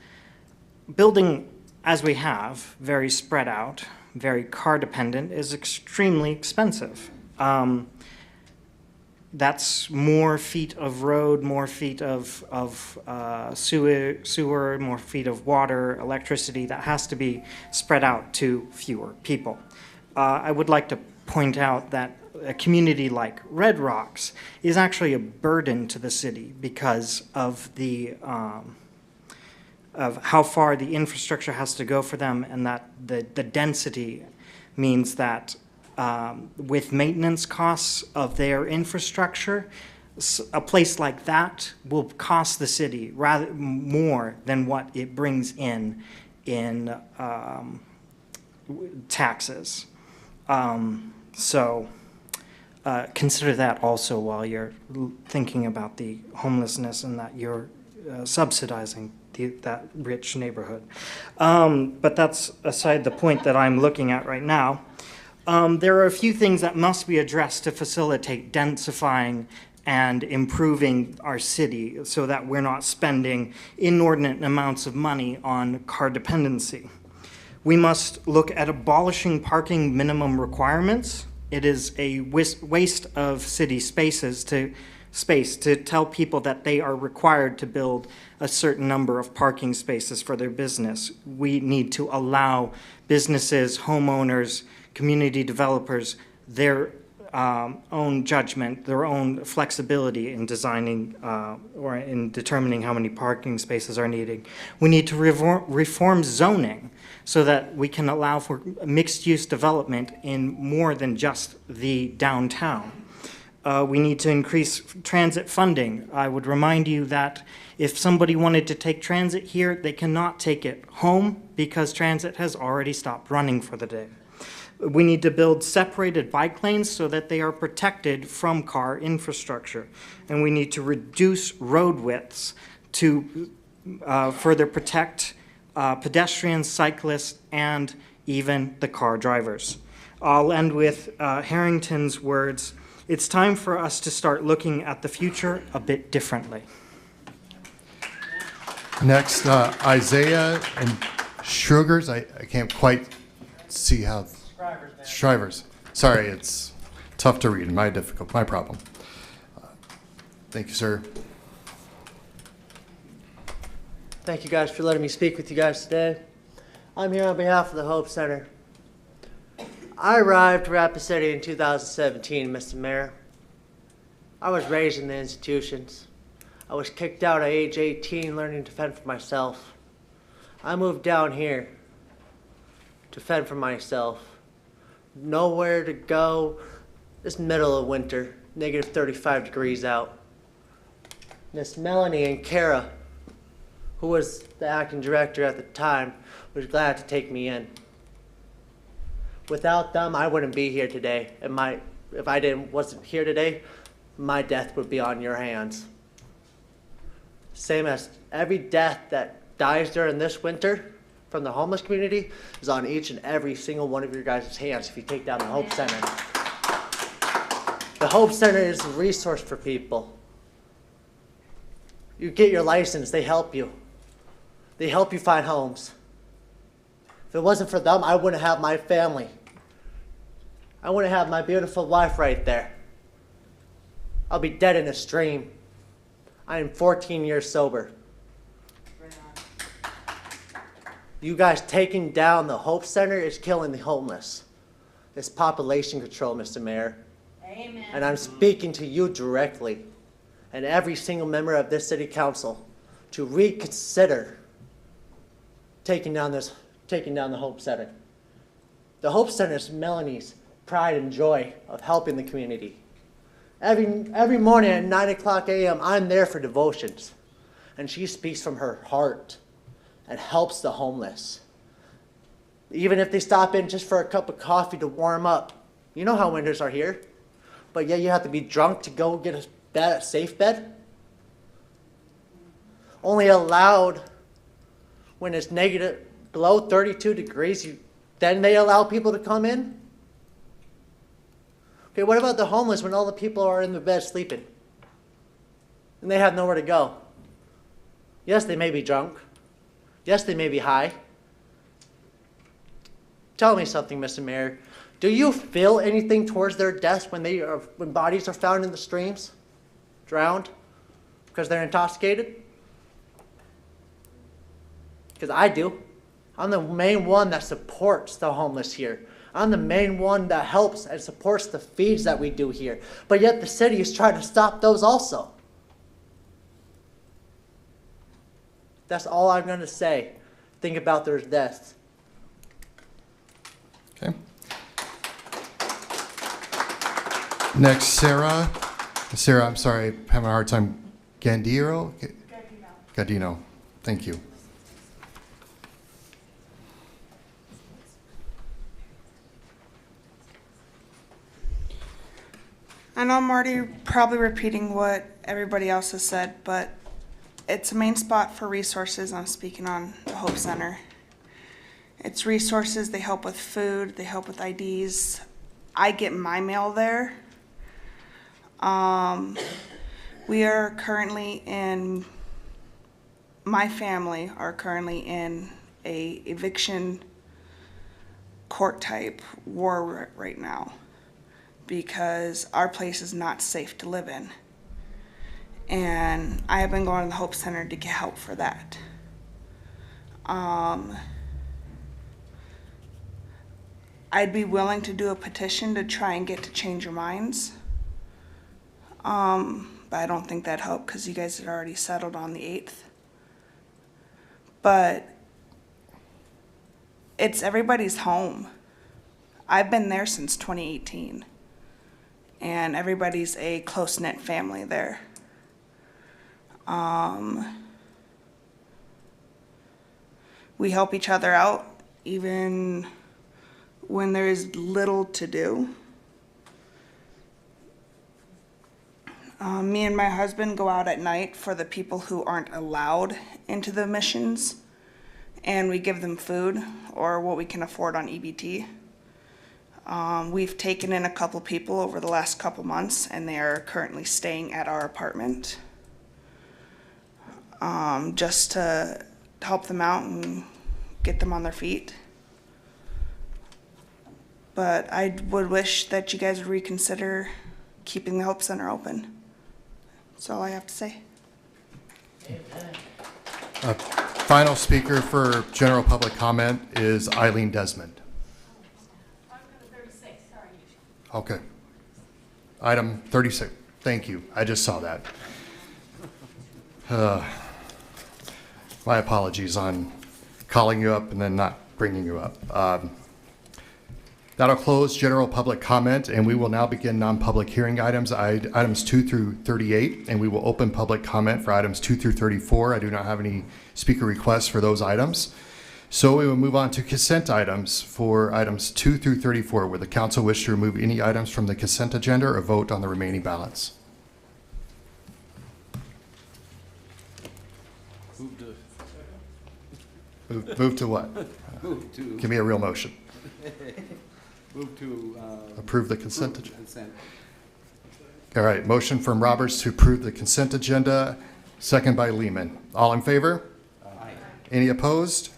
building as we have, very spread out, very car dependent, is extremely expensive. that's more feet of road, more feet of sewer, more feet of water, electricity that has to be spread out to fewer people. I would like to point out that a community like Red Rocks is actually a burden to the city because of the of how far the infrastructure has to go for them, and that the density means that with maintenance costs of their infrastructure, a place like that will cost the city rather more than what it brings in taxes. So consider that also while you're thinking about the homelessness and that you're subsidizing that rich neighborhood. But that's aside the point that I'm looking at right now. There are a few things that must be addressed to facilitate densifying and improving our city so that we're not spending inordinate amounts of money on car dependency. We must look at abolishing parking minimum requirements. It is a waste of city space to tell people that they are required to build a certain number of parking spaces for their business. We need to allow businesses, homeowners, community developers their own judgment, their own flexibility in designing or in determining how many parking spaces are needed. We need to reform zoning so that we can allow for mixed-use development in more than just the downtown. We need to increase transit funding. I would remind you that if somebody wanted to take transit here, they cannot take it home because transit has already stopped running for the day. We need to build separated bike lanes so that they are protected from car infrastructure. And we need to reduce road widths to further protect pedestrians, cyclists, and even the car drivers. I'll end with Harrington's words. It's time for us to start looking at the future a bit differently. Next, Isaiah and Shrugers. I can't quite see how. Shrivers. Sorry, it's tough to read. My problem. Thank you, sir. Thank you guys for letting me speak with you guys today. I'm here on behalf of the Hope Center. I arrived to Rapid City in 2017, Mr. Mayor. I was raised in the institutions. I was kicked out at age 18 learning to fend for myself. I moved down here to fend for myself. Nowhere to go. It's middle of winter, negative 35 degrees out. Miss Melanie and Kara, who was the acting director at the time, was glad to take me in. Without them, I wouldn't be here today. And if I wasn't here today, my death would be on your hands. Same as every death that dies during this winter from the homeless community is on each and every single one of your guys' hands if you take down the Hope Center. The Hope Center is a resource for people. You get your license, they help you. They help you find homes. If it wasn't for them, I wouldn't have my family. I wouldn't have my beautiful wife right there. I'll be dead in a stream. I am 14 years sober. You guys taking down the Hope Center is killing the homeless. It's population control, Mr. Mayor. Amen. And I'm speaking to you directly and every single member of this city council to reconsider taking down the Hope Center. The Hope Center is Melanie's pride and joy of helping the community. Every morning at 9 o'clock a.m., I'm there for devotions. And she speaks from her heart and helps the homeless. Even if they stop in just for a cup of coffee to warm up. You know how winters are here. But yeah, you have to be drunk to go get a safe bed. Only allowed when it's negative, below 32 degrees, then they allow people to come in? Okay, what about the homeless when all the people are in the bed sleeping? And they have nowhere to go? Yes, they may be drunk. Yes, they may be high. Tell me something, Mr. Mayor. Do you feel anything towards their deaths when when bodies are found in the streams, drowned, because they're intoxicated? Because I do. I'm the main one that supports the homeless here. I'm the main one that helps and supports the feeds that we do here. But yet the city is trying to stop those also. That's all I'm going to say. Think about their deaths. Okay. Next, Sarah. Sarah, I'm sorry, I'm having a hard time. Gandiro? Gadino. Thank you. I know I'm already probably repeating what everybody else has said, but it's a main spot for resources. I'm speaking on the Hope Center. It's resources, they help with food, they help with IDs. I get my mail there. We are currently my family are currently in a eviction court type war right now, because our place is not safe to live in. And I have been going to the Hope Center to get help for that. I'd be willing to do a petition to try and get to change your minds. But I don't think that'd help because you guys had already settled on the 8th. But it's everybody's home. I've been there since 2018. And everybody's a close-knit family there. We help each other out, even when there's little to do. Me and my husband go out at night for the people who aren't allowed into the missions, and we give them food or what we can afford on EBT. We've taken in a couple people over the last couple months, and they are currently staying at our apartment, just to help them out and get them on their feet. But I would wish that you guys would reconsider keeping the Hope Center open. That's all I have to say. Final speaker for general public comment is Eileen Desmond. Okay. Item 36. Thank you. I just saw that. My apologies on calling you up and then not bringing you up. That'll close general public comment, and we will now begin non-public hearing items, items 2 through 38, and we will open public comment for items 2 through 34. I do not have any speaker requests for those items. So we will move on to consent items for items 2 through 34. Would the council wish to remove any items from the consent agenda or vote on the remaining balance? Move to what? Move to. Give me a real motion. Move to. Approve the consent agenda. Consent. All right, motion from Roberts to approve the consent agenda, second by Lehman. All in favor? Aye. Any opposed?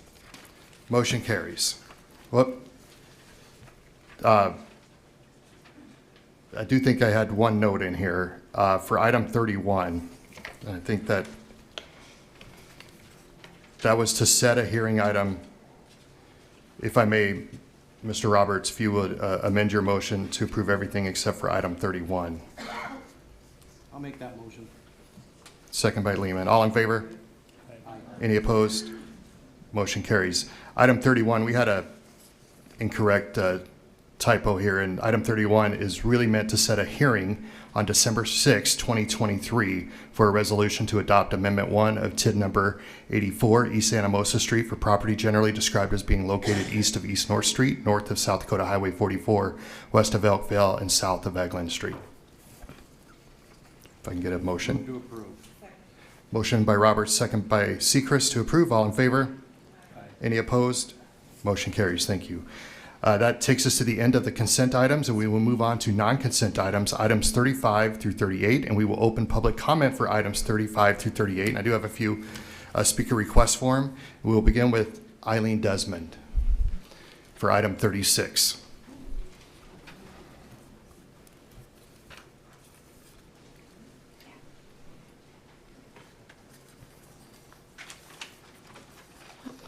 Motion carries. Whoop. I do think I had one note in here for item 31. I think that was to set a hearing item. If I may, Mr. Roberts, if you would amend your motion to approve everything except for item 31. I'll make that motion. Second by Lehman. All in favor? Aye. Any opposed? Motion carries. Item 31, we had a incorrect typo here, and item 31 is really meant to set a hearing on December 6, 2023 for a resolution to adopt Amendment 1 of TID number 84 East Anamosa Street for property generally described as being located east of East North Street, north of South Dakota Highway 44, west of Elkville, and south of Eglin Street. If I can get a motion. Move to approve. Motion by Roberts, second by Sechrist to approve. All in favor? Aye. Any opposed? Motion carries. Thank you. That takes us to the end of the consent items, and we will move on to non-consent items, items 35 through 38, and we will open public comment for items 35 through 38. And I do have a few speaker requests for them. We will begin with Eileen Desmond for item 36.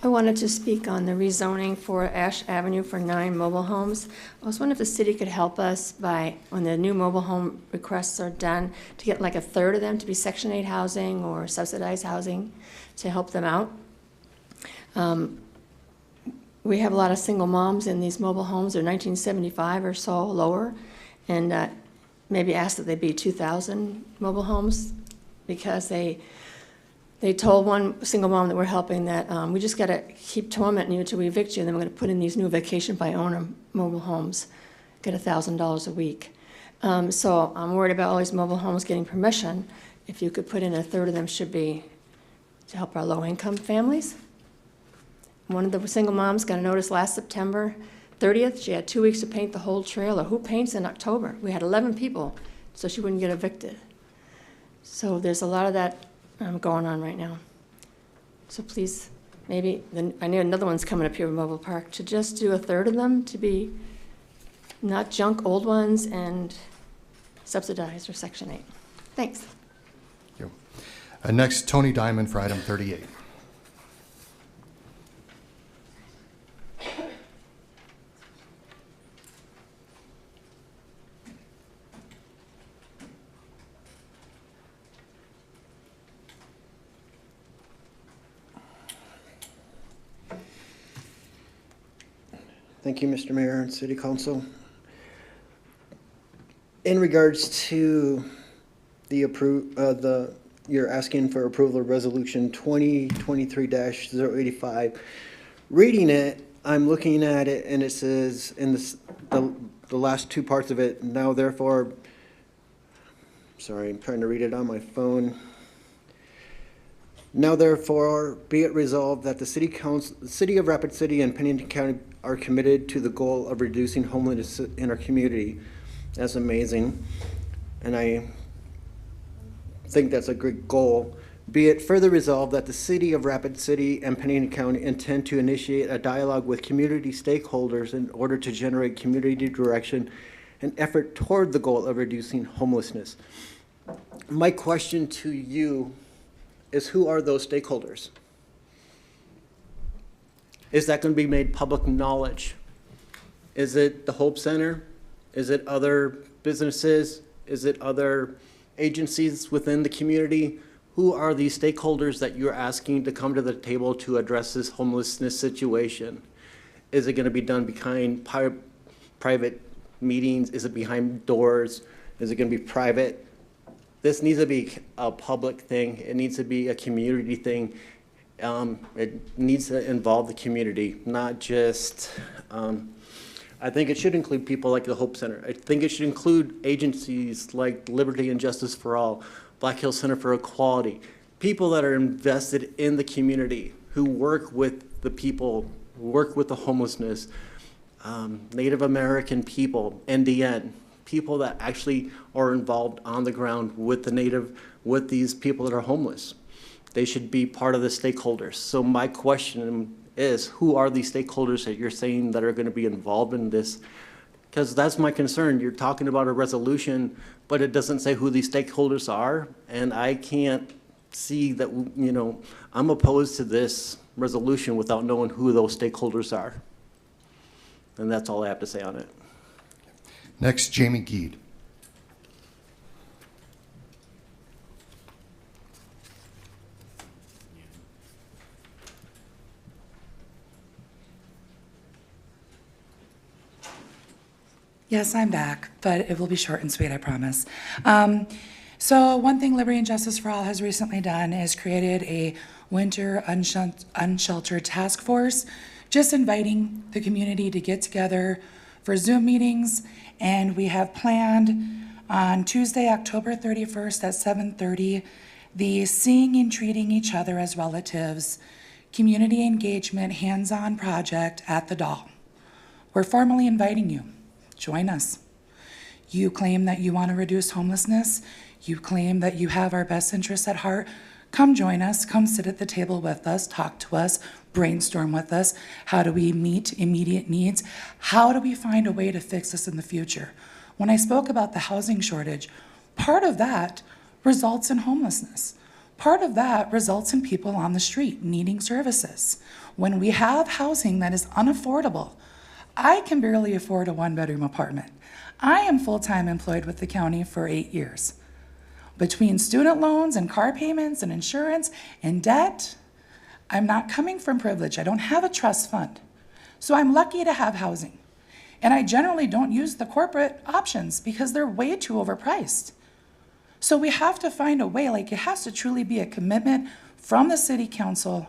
I wanted to speak on the rezoning for Ash Avenue for 9 mobile homes. I was wondering if the city could help us by, when the new mobile home requests are done, to get like a third of them to be Section 8 housing or subsidized housing to help them out. We have a lot of single moms in these mobile homes. They're 1975 or so lower, and maybe ask that they be 2,000 mobile homes, because they told one single mom that we're helping that we just got to keep tormenting you until we evict you, and then we're going to put in these new vacation by owner mobile homes, get $1,000 a week. So I'm worried about all these mobile homes getting permission. If you could put in a third of them should be to help our low-income families. One of the single moms got a notice last September 30th. She had 2 weeks to paint the whole trailer. Who paints in October? We had 11 people, so she wouldn't get evicted. So there's a lot of that going on right now. So please, maybe, I know another one's coming up here in Mobile Park, to just do a third of them to be not junk old ones and subsidized or Section 8. Thanks. Thank you. Next, Tony Diamond for item 38. Thank you, Mr. Mayor and City Council. In regards to the you're asking for approval of Resolution 2023-085. Reading it, I'm looking at it, and it says in the last two parts of it, now therefore, sorry, I'm trying to read it on my phone. Now therefore, be it resolved that the City of Rapid City and Pennington County are committed to the goal of reducing homelessness in our community. That's amazing, and I think that's a great goal. Be it further resolved that the City of Rapid City and Pennington County intend to initiate a dialogue with community stakeholders in order to generate community direction and effort toward the goal of reducing homelessness. My question to you is, who are those stakeholders? Is that going to be made public knowledge? Is it the Hope Center? Is it other businesses? Is it other agencies within the community? Who are these stakeholders that you're asking to come to the table to address this homelessness situation? Is it going to be done behind private meetings? Is it behind doors? Is it going to be private? This needs to be a public thing. It needs to be a community thing. It needs to involve the community, not just, I think it should include people like the Hope Center. I think it should include agencies like Liberty and Justice for All, Black Hills Center for Equality, people that are invested in the community, who work with the people, work with the homelessness, Native American people, NDN, people that actually are involved on the ground with with these people that are homeless. They should be part of the stakeholders. So my question is, who are these stakeholders that you're saying that are going to be involved in this? Because that's my concern. You're talking about a resolution, but it doesn't say who these stakeholders are, and I can't see that, you know, I'm opposed to this resolution without knowing who those stakeholders are. And that's all I have to say on it. Next, Jamie Geed. Yes, I'm back, but it will be short and sweet, I promise. So one thing Liberty and Justice for All has recently done is created a winter unsheltered task force, just inviting the community to get together for Zoom meetings, and we have planned on Tuesday, October 31st at 7:30, the Seeing and Treating Each Other as Relatives Community Engagement Hands-On Project at the Doll. We're formally inviting you. Join us. You claim that you want to reduce homelessness. You claim that you have our best interests at heart. Come join us. Come sit at the table with us. Talk to us. Brainstorm with us. How do we meet immediate needs? How do we find a way to fix this in the future? When I spoke about the housing shortage, part of that results in homelessness. Part of that results in people on the street needing services. When we have housing that is unaffordable, I can barely afford a one-bedroom apartment. I am full-time employed with the county for 8 years. Between student loans and car payments and insurance and debt, I'm not coming from privilege. I don't have a trust fund. So I'm lucky to have housing. And I generally don't use the corporate options because they're way too overpriced. So we have to find a way, like it has to truly be a commitment from the city council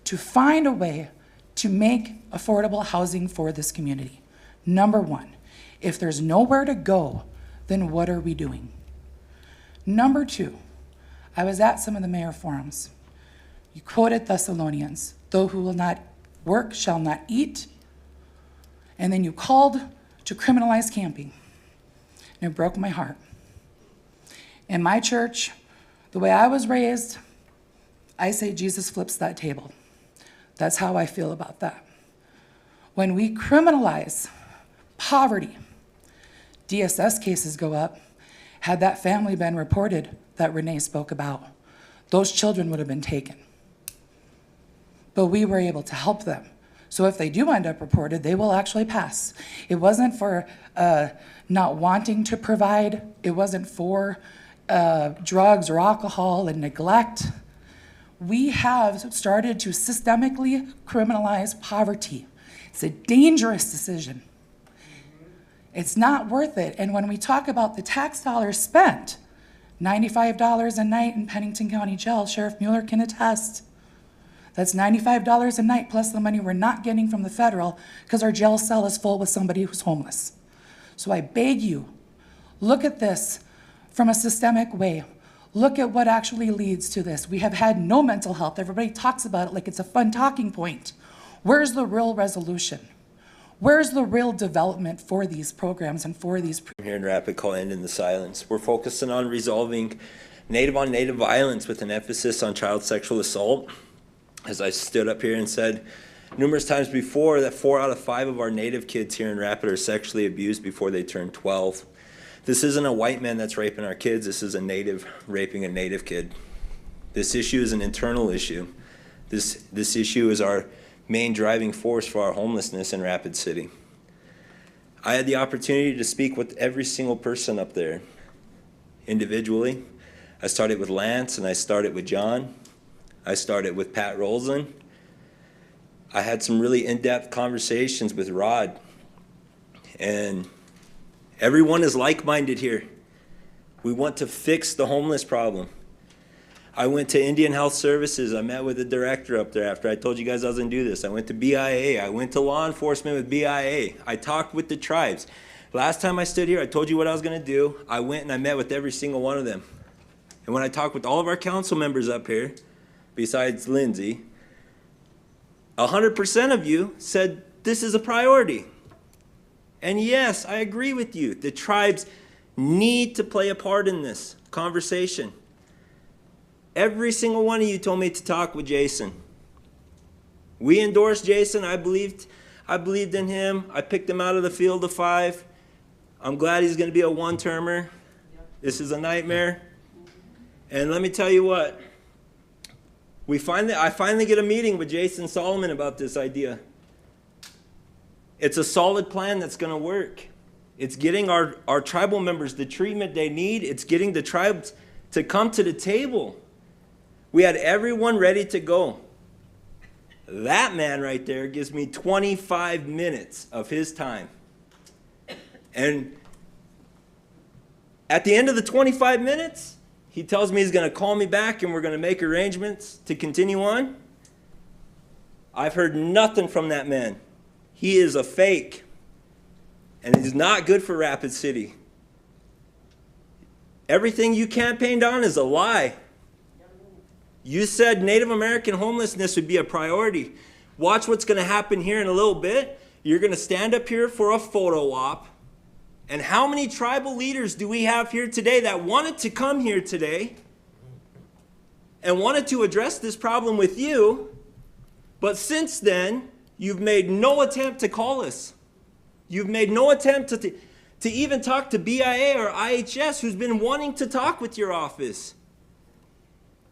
to find a way to make affordable housing for this community. Number one, if there's nowhere to go, then what are we doing? Number two, I was at some of the mayor forums. You quoted Thessalonians, "Those who will not work shall not eat." And then you called to criminalize camping. And it broke my heart. In my church, the way I was raised, I say Jesus flips that table. That's how I feel about that. When we criminalize poverty, DSS cases go up. Had that family been reported that Renee spoke about, those children would have been taken. But we were able to help them. So if they do end up reported, they will actually pass. It wasn't for not wanting to provide. It wasn't for drugs or alcohol and neglect. We have started to systemically criminalize poverty. It's a dangerous decision. It's not worth it. And when we talk about the tax dollars spent, $95 a night in Pennington County Jail, Sheriff Mueller can attest. That's $95 a night plus the money we're not getting from the federal because our jail cell is full with somebody who's homeless. So I beg you, look at this from a systemic way. Look at what actually leads to this. We have had no mental health. Everybody talks about it like it's a fun talking point. Where's the real resolution? Where's the real development for these programs and for these? Here in Rapid call End in the Silence. We're focusing on resolving Native-on-Native violence with an emphasis on child sexual assault. As I stood up here and said numerous times before, that 4 out of 5 of our Native kids here in Rapid are sexually abused before they turn 12. This isn't a white man that's raping our kids. This is a Native raping a Native kid. This issue is an internal issue. This issue is our main driving force for our homelessness in Rapid City. I had the opportunity to speak with every single person up there individually. I started with Lance and I started with John. I started with Pat Rolzan. I had some really in-depth conversations with Rod. And everyone is like-minded here. We want to fix the homeless problem. I went to Indian Health Services. I met with the director up there after I told you guys I was going to do this. I went to BIA. I went to law enforcement with BIA. I talked with the tribes. Last time I stood here, I told you what I was going to do. I went and I met with every single one of them. And when I talked with all of our council members up here, besides Lindsay, 100% of you said this is a priority. And yes, I agree with you. The tribes need to play a part in this conversation. Every single one of you told me to talk with Jason. We endorsed Jason. I believed in him. I picked him out of the field of 5. I'm glad he's going to be a one-termer. This is a nightmare. And let me tell you what. I finally get a meeting with Jason Solomon about this idea. It's a solid plan that's going to work. It's getting our tribal members the treatment they need. It's getting the tribes to come to the table. We had everyone ready to go. That man right there gives me 25 minutes of his time. And at the end of the 25 minutes, he tells me he's going to call me back and we're going to make arrangements to continue on. I've heard nothing from that man. He is a fake. And he's not good for Rapid City. Everything you campaigned on is a lie. You said Native American homelessness would be a priority. Watch what's going to happen here in a little bit. You're going to stand up here for a photo op. And how many tribal leaders do we have here today that wanted to come here today and wanted to address this problem with you, but since then, you've made no attempt to call us. You've made no attempt to even talk to BIA or IHS, who's been wanting to talk with your office.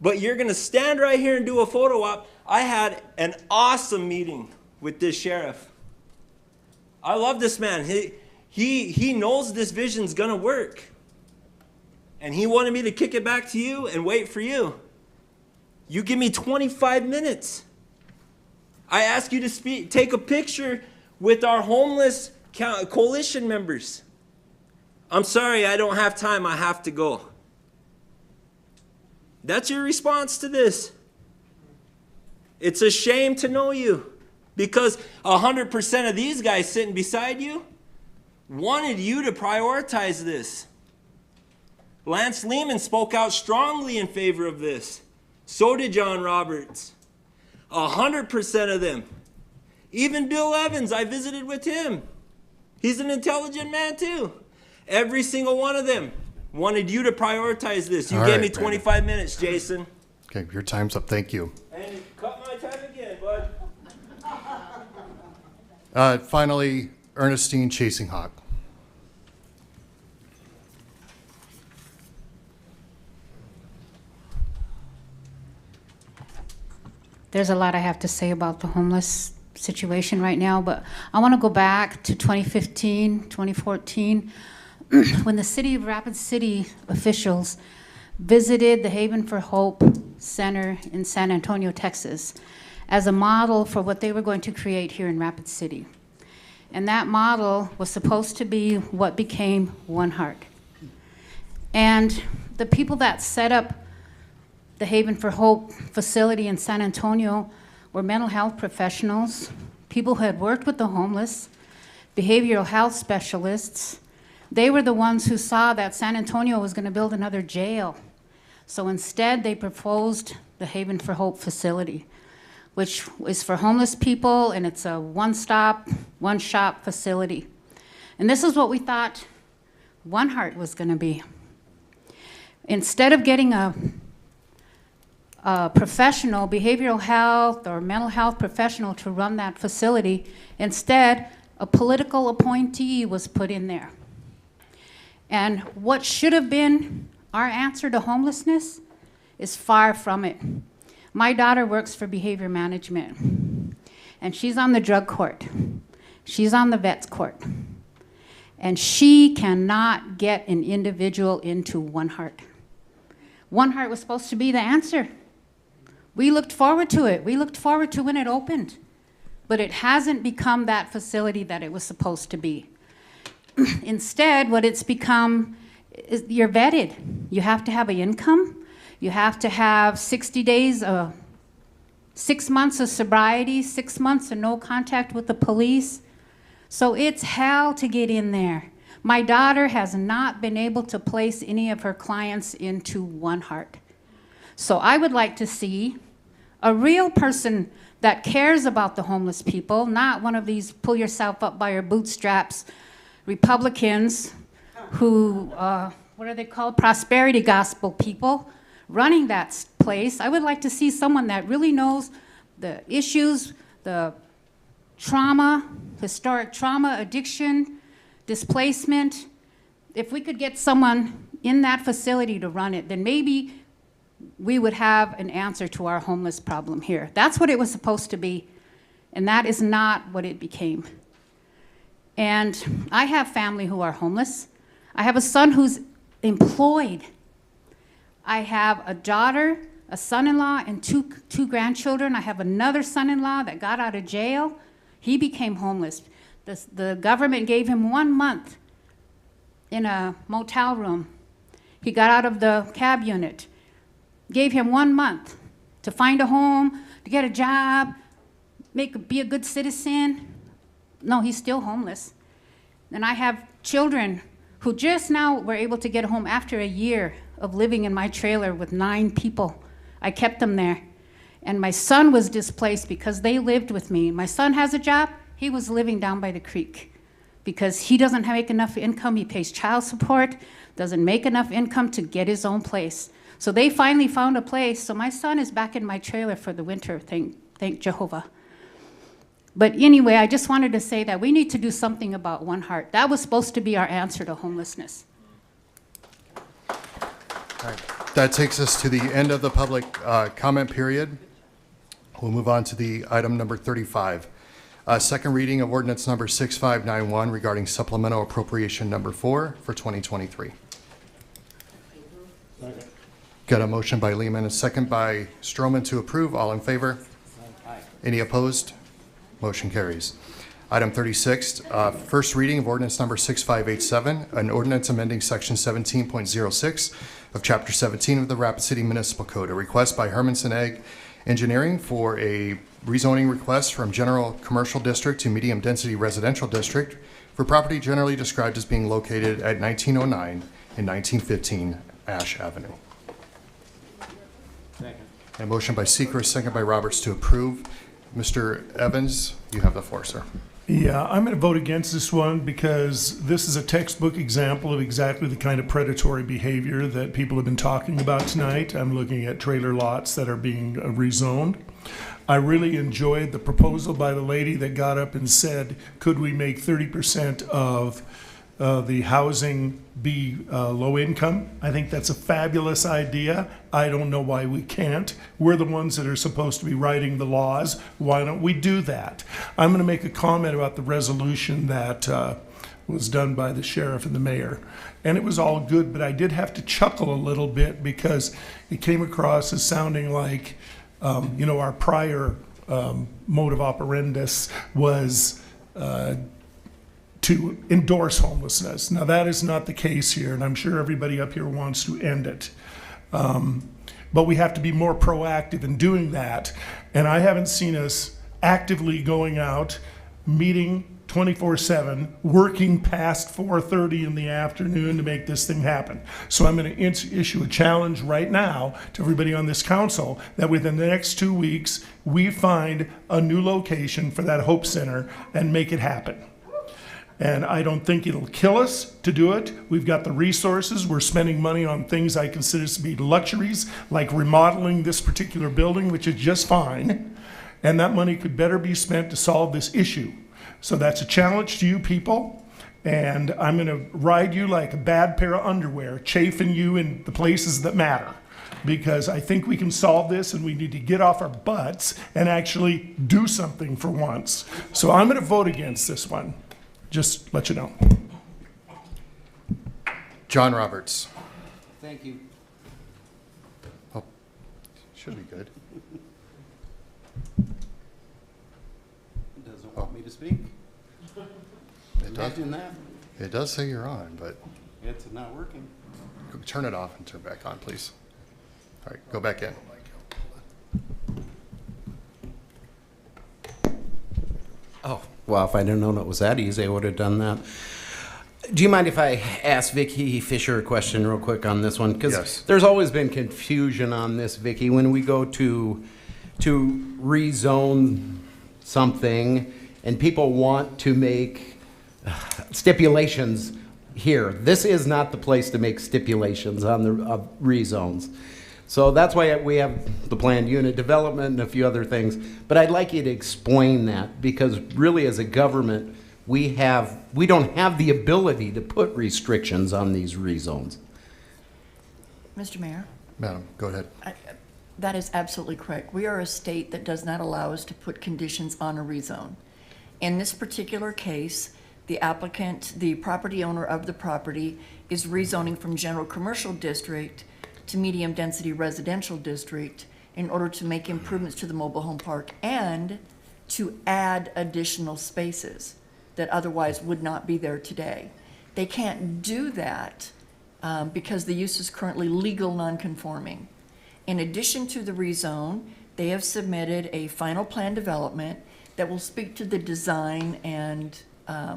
But you're gonna stand right here and do a photo op. I had an awesome meeting with this sheriff. I love this man. He knows this vision's gonna work. And he wanted me to kick it back to you and wait for you. You give me 25 minutes. I ask you to take a picture with our homeless coalition members. I'm sorry, I don't have time, I have to go. That's your response to this. It's a shame to know you, because 100% of these guys sitting beside you wanted you to prioritize this. Lance Lehman spoke out strongly in favor of this. So did John Roberts. 100% of them. Even Bill Evans, I visited with him. He's an intelligent man too. Every single one of them wanted you to prioritize this. You All gave right, me 25 minutes, Jason. Okay, your time's up. Thank you. And you cut my time again, bud. Finally, Ernestine Chasing Hawk. There's a lot I have to say about the homeless situation right now, but I want to go back to 2015, 2014, when the City of Rapid City officials visited the Haven for Hope Center in San Antonio, Texas, as a model for what they were going to create here in Rapid City. And that model was supposed to be what became One Heart. And the people that set up the Haven for Hope facility in San Antonio were mental health professionals, people who had worked with the homeless, behavioral health specialists. They were the ones who saw that San Antonio was going to build another jail. So instead, they proposed the Haven for Hope facility, which is for homeless people, and it's a one-stop, one-shop facility. And this is what we thought One Heart was going to be. Instead of getting a professional, behavioral health or mental health professional to run that facility, instead, a political appointee was put in there. And what should have been our answer to homelessness is far from it. My daughter works for behavior management, and she's on the drug court. She's on the vets court. And she cannot get an individual into One Heart. One Heart was supposed to be the answer. We looked forward to it. We looked forward to when it opened. But it hasn't become that facility that it was supposed to be. Instead, what it's become is you're vetted. You have to have an income. You have to have 60 days, 6 months of sobriety, 6 months of no contact with the police. So it's hell to get in there. My daughter has not been able to place any of her clients into One Heart. So I would like to see a real person that cares about the homeless people, not one of these pull yourself up by your bootstraps Republicans who, what are they called, prosperity gospel people running that place. I would like to see someone that really knows the issues, the trauma, historic trauma, addiction, displacement. If we could get someone in that facility to run it, then maybe we would have an answer to our homeless problem here. That's what it was supposed to be, and that is not what it became. And I have family who are homeless. I have a son who's employed. I have a daughter, a son-in-law, and two grandchildren. I have another son-in-law that got out of jail. He became homeless. The government gave him 1 month in a motel room. He got out of the cab unit. Gave him 1 month to find a home, to get a job, be a good citizen. No, he's still homeless. And I have children who just now were able to get home after a year of living in my trailer with 9 people. I kept them there. And my son was displaced because they lived with me. My son has a job. He was living down by the creek because he doesn't make enough income. He pays child support, doesn't make enough income to get his own place. So they finally found a place. So my son is back in my trailer for the winter, thank Jehovah. But anyway, I just wanted to say that we need to do something about One Heart. That was supposed to be our answer to homelessness. All right. That takes us to the end of the public comment period. We'll move on to the item number 35. Second reading of ordinance number 6591 regarding supplemental appropriation number 4 for 2023. Got a motion by Lehman, a second by Stroman to approve. All in favor? Any opposed? Motion carries. Item 36, first reading of ordinance number 6587, an ordinance amending section 17.06 of chapter 17 of the Rapid City Municipal Code. A request by Hermanson Egg Engineering for a rezoning request from general commercial district to medium density residential district for property generally described as being located at 1909 and 1915 Ash Avenue. A motion by Secret, second by Roberts to approve. Mr. Evans, you have the floor, sir. Yeah, I'm going to vote against this one because this is a textbook example of exactly the kind of predatory behavior that people have been talking about tonight. I'm looking at trailer lots that are being rezoned. I really enjoyed the proposal by the lady that got up and said, could we make 30% of the housing be low income? I think that's a fabulous idea. I don't know why we can't. We're the ones that are supposed to be writing the laws. Why don't we do that? I'm going to make a comment about the resolution that was done by the sheriff and the mayor. And it was all good, but I did have to chuckle a little bit because it came across as sounding like, our prior mode of operandus was to endorse homelessness. Now, that is not the case here, and I'm sure everybody up here wants to end it. But we have to be more proactive in doing that. And I haven't seen us actively going out, meeting 24/7, working past 4:30 in the afternoon to make this thing happen. So I'm going to issue a challenge right now to everybody on this council that within the next 2 weeks, we find a new location for that Hope Center and make it happen. And I don't think it'll kill us to do it. We've got the resources. We're spending money on things I consider to be luxuries, like remodeling this particular building, which is just fine. And that money could better be spent to solve this issue. So that's a challenge to you people. And I'm going to ride you like a bad pair of underwear, chafing you in the places that matter. Because I think we can solve this, and we need to get off our butts and actually do something for once. So I'm going to vote against this one. Just let you know. John Roberts. Thank you. Oh, should be good. It doesn't want me to speak. Imagine that. It does say you're on, but It's not working. turn it off and turn back on, please. All right, go back in. Oh, well, if I'd have known it was that easy, I would have done that. Do you mind if I ask Vicki Fisher a question real quick on this one? Because Yes. there's always been confusion on this, Vicki. When we go to rezone something and people want to make stipulations here, this is not the place to make stipulations on the rezones. So that's why we have the planned unit development and a few other things. But I'd like you to explain that, because really as a government, we don't have the ability to put restrictions on these rezones. Mr. Mayor, Madam, go ahead. that is absolutely correct. We are a state that does not allow us to put conditions on a rezone. In this particular case, the applicant, the property owner of the property, is rezoning from general commercial district to medium density residential district in order to make improvements to the mobile home park and to add additional spaces that otherwise would not be there today. They can't do that because the use is currently legal nonconforming. In addition to the rezone, they have submitted a final plan development that will speak to the design and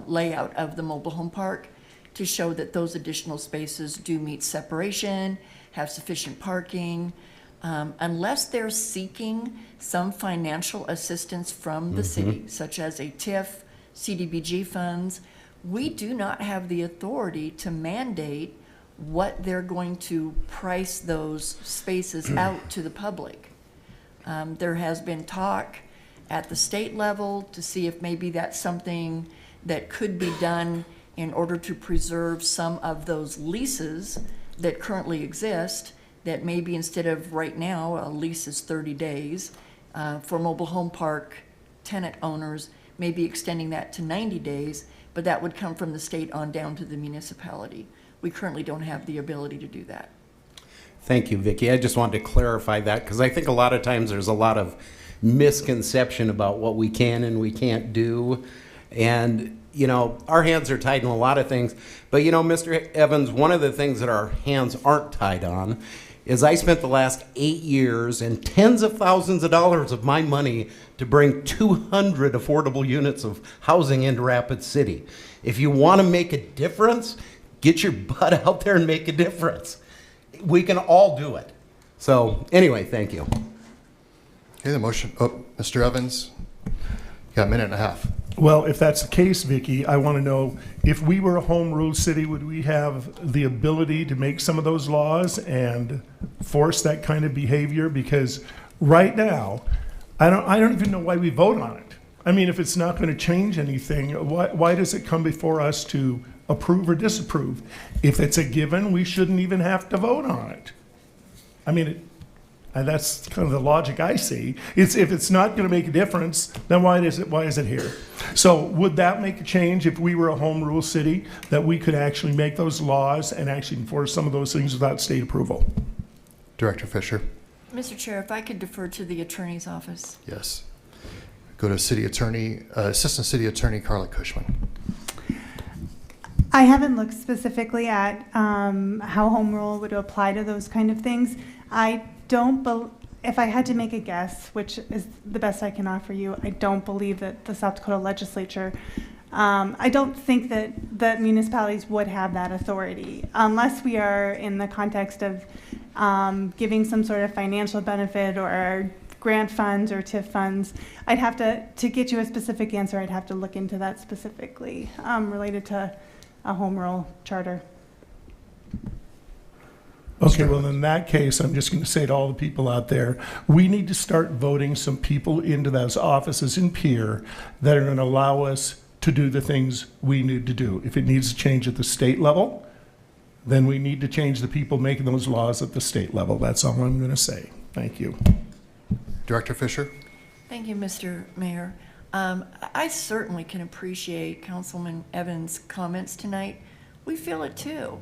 layout of the mobile home park to show that those additional spaces do meet separation, have sufficient parking. Unless they're seeking some financial assistance from the city, such as a TIF, CDBG funds, we do not have the authority to mandate what they're going to price those spaces out to the public. There has been talk at the state level to see if maybe that's something that could be done in order to preserve some of those leases that currently exist that maybe instead of right now, a lease is 30 days, for mobile home park tenant owners, maybe extending that to 90 days, but that would come from the state on down to the municipality. We currently don't have the ability to do that. Thank you, Vicki. I just wanted to clarify that because I think a lot of times there's a lot of misconception about what we can and we can't do. And, you know, our hands are tied in a lot of things. But, you know, Mr. Evans, one of the things that our hands aren't tied on is I spent the last 8 years and tens of thousands of dollars of my money to bring 200 affordable units of housing into Rapid City. If you want to make a difference, get your butt out there and make a difference. We can all do it. So anyway, thank you. Okay, the motion, oh, Mr. Evans, you got a minute and a half. Well, if that's the case, Vicki, I want to know, if we were a home rule city, would we have the ability to make some of those laws and force that kind of behavior? Because right now, I don't even know why we vote on it. I mean, if it's not going to change anything, why does it come before us to approve or disapprove? If it's a given, we shouldn't even have to vote on it. I mean, and that's kind of the logic I see. If it's not going to make a difference, then why is it here? So would that make a change if we were a home rule city, that we could actually make those laws and actually enforce some of those things without state approval? Director Fisher. Mr. Chair, if I could defer to the attorney's office. Yes. Go to City Attorney, Assistant City Attorney Carla Cushman. I haven't looked specifically at how home rule would apply to those kind of things. If I had to make a guess, which is the best I can offer you, I don't believe that the South Dakota legislature, I don't think that municipalities would have that authority unless we are in the context of giving some sort of financial benefit or grant funds or TIF funds. I'd have to get you a specific answer, I'd have to look into that specifically related to a home rule charter. Okay, well, in that case, I'm just going to say to all the people out there, we need to start voting some people into those offices in Pierre that are going to allow us to do the things we need to do. If it needs to change at the state level, then we need to change the people making those laws at the state level. That's all I'm going to say. Thank you. Director Fisher. Thank you, Mr. Mayor. I certainly can appreciate Councilman Evans' comments tonight. We feel it too.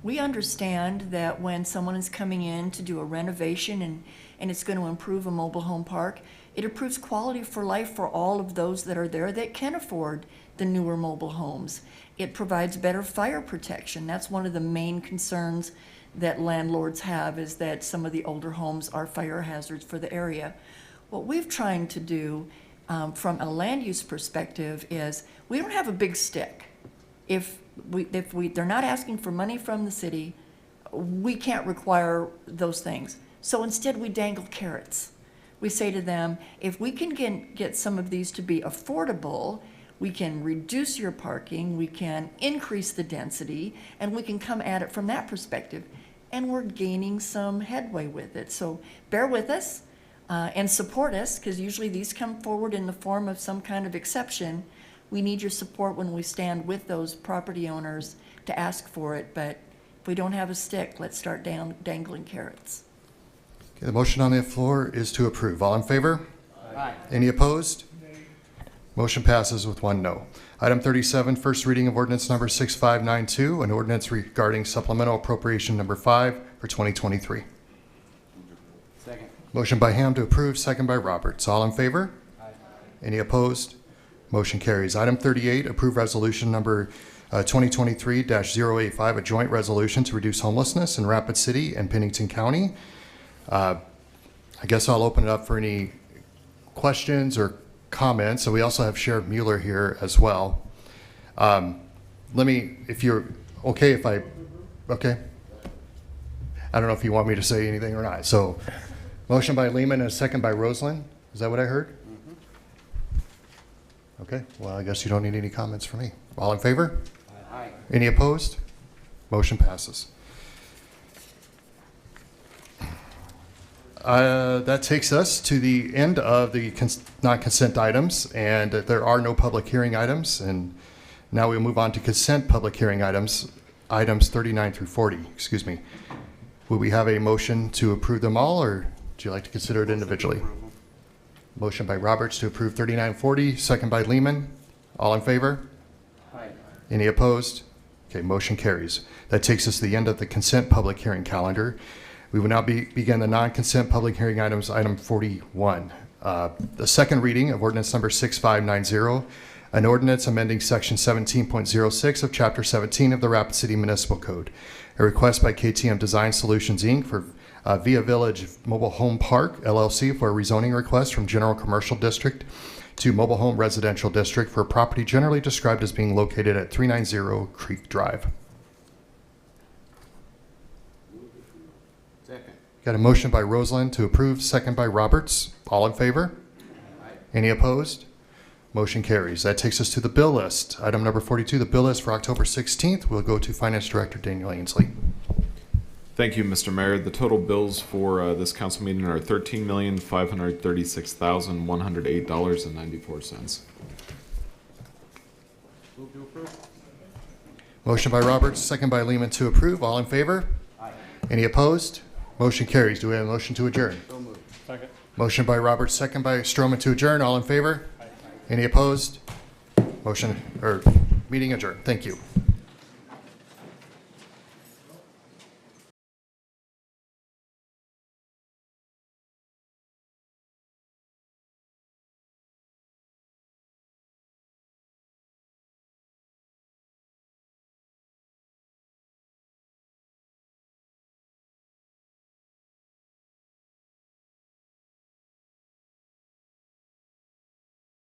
We understand that when someone is coming in to do a renovation and it's going to improve a mobile home park, it improves quality for life for all of those that are there that can afford the newer mobile homes. It provides better fire protection. That's one of the main concerns that landlords have, is that some of the older homes are fire hazards for the area. What we've trying to do from a land use perspective is we don't have a big stick. If they're not asking for money from the city, we can't require those things. So instead we dangle carrots. We say to them, if we can get some of these to be affordable, we can reduce your parking, we can increase the density, and we can come at it from that perspective. And we're gaining some headway with it. So bear with us and support us, because usually these come forward in the form of some kind of exception. We need your support when we stand with those property owners to ask for it, but if we don't have a stick, let's start dangling carrots. Okay, the motion on the floor is to approve. All in favor? Aye. Any opposed? Motion passes with 1 no. Item 37, first reading of ordinance number 6592, an ordinance regarding supplemental appropriation number 5 for 2023. Second. Motion by Ham to approve, second by Roberts. All in favor? Aye. Any opposed? Motion carries. Item 38, approve resolution number 2023-085, a joint resolution to reduce homelessness in Rapid City and Pennington County. I guess I'll open it up for any questions or comments. So we also have Sheriff Mueller here as well. If you're okay, okay. I don't know if you want me to say anything or not. So motion by Lehman and a second by Roseland. Is that what I heard? Okay, well, I guess you don't need any comments from me. All in favor? Aye. Any opposed? Motion passes. That takes us to the end of the non-consent items, and there are no public hearing items. And now we'll move on to consent public hearing items 39 through 40, excuse me. Will we have a motion to approve them all, or do you like to consider it individually? Motion by Roberts to approve 3940, second by Lehman. All in favor? Aye. Any opposed? Okay, motion carries. That takes us to the end of the consent public hearing calendar. We will now begin the non-consent public hearing items, item 41. The second reading of ordinance number 6590, an ordinance amending section 17.06 of chapter 17 of the Rapid City Municipal Code. A request by KTM Design Solutions, Inc. for Via Village Mobile Home Park, LLC, for a rezoning request from General Commercial District to Mobile Home Residential District for a property generally described as being located at 390 Creek Drive. Second. Got a motion by Roseland to approve, second by Roberts. All in favor? Any opposed? Motion carries. That takes us to the bill list. Item number 42, the bill list for October 16th. We'll go to Finance Director Daniel Ainsley. Thank you, Mr. Mayor. The total bills for this council meeting are $13,536,108.94. Move to approve. Motion by Roberts, second by Lehman to approve. All in favor? Aye. Any opposed? Motion carries. Do we have a motion to adjourn? So moved. Second. Motion by Roberts, second by Stroman to adjourn. All in favor? Any opposed? Meeting adjourned. Thank you.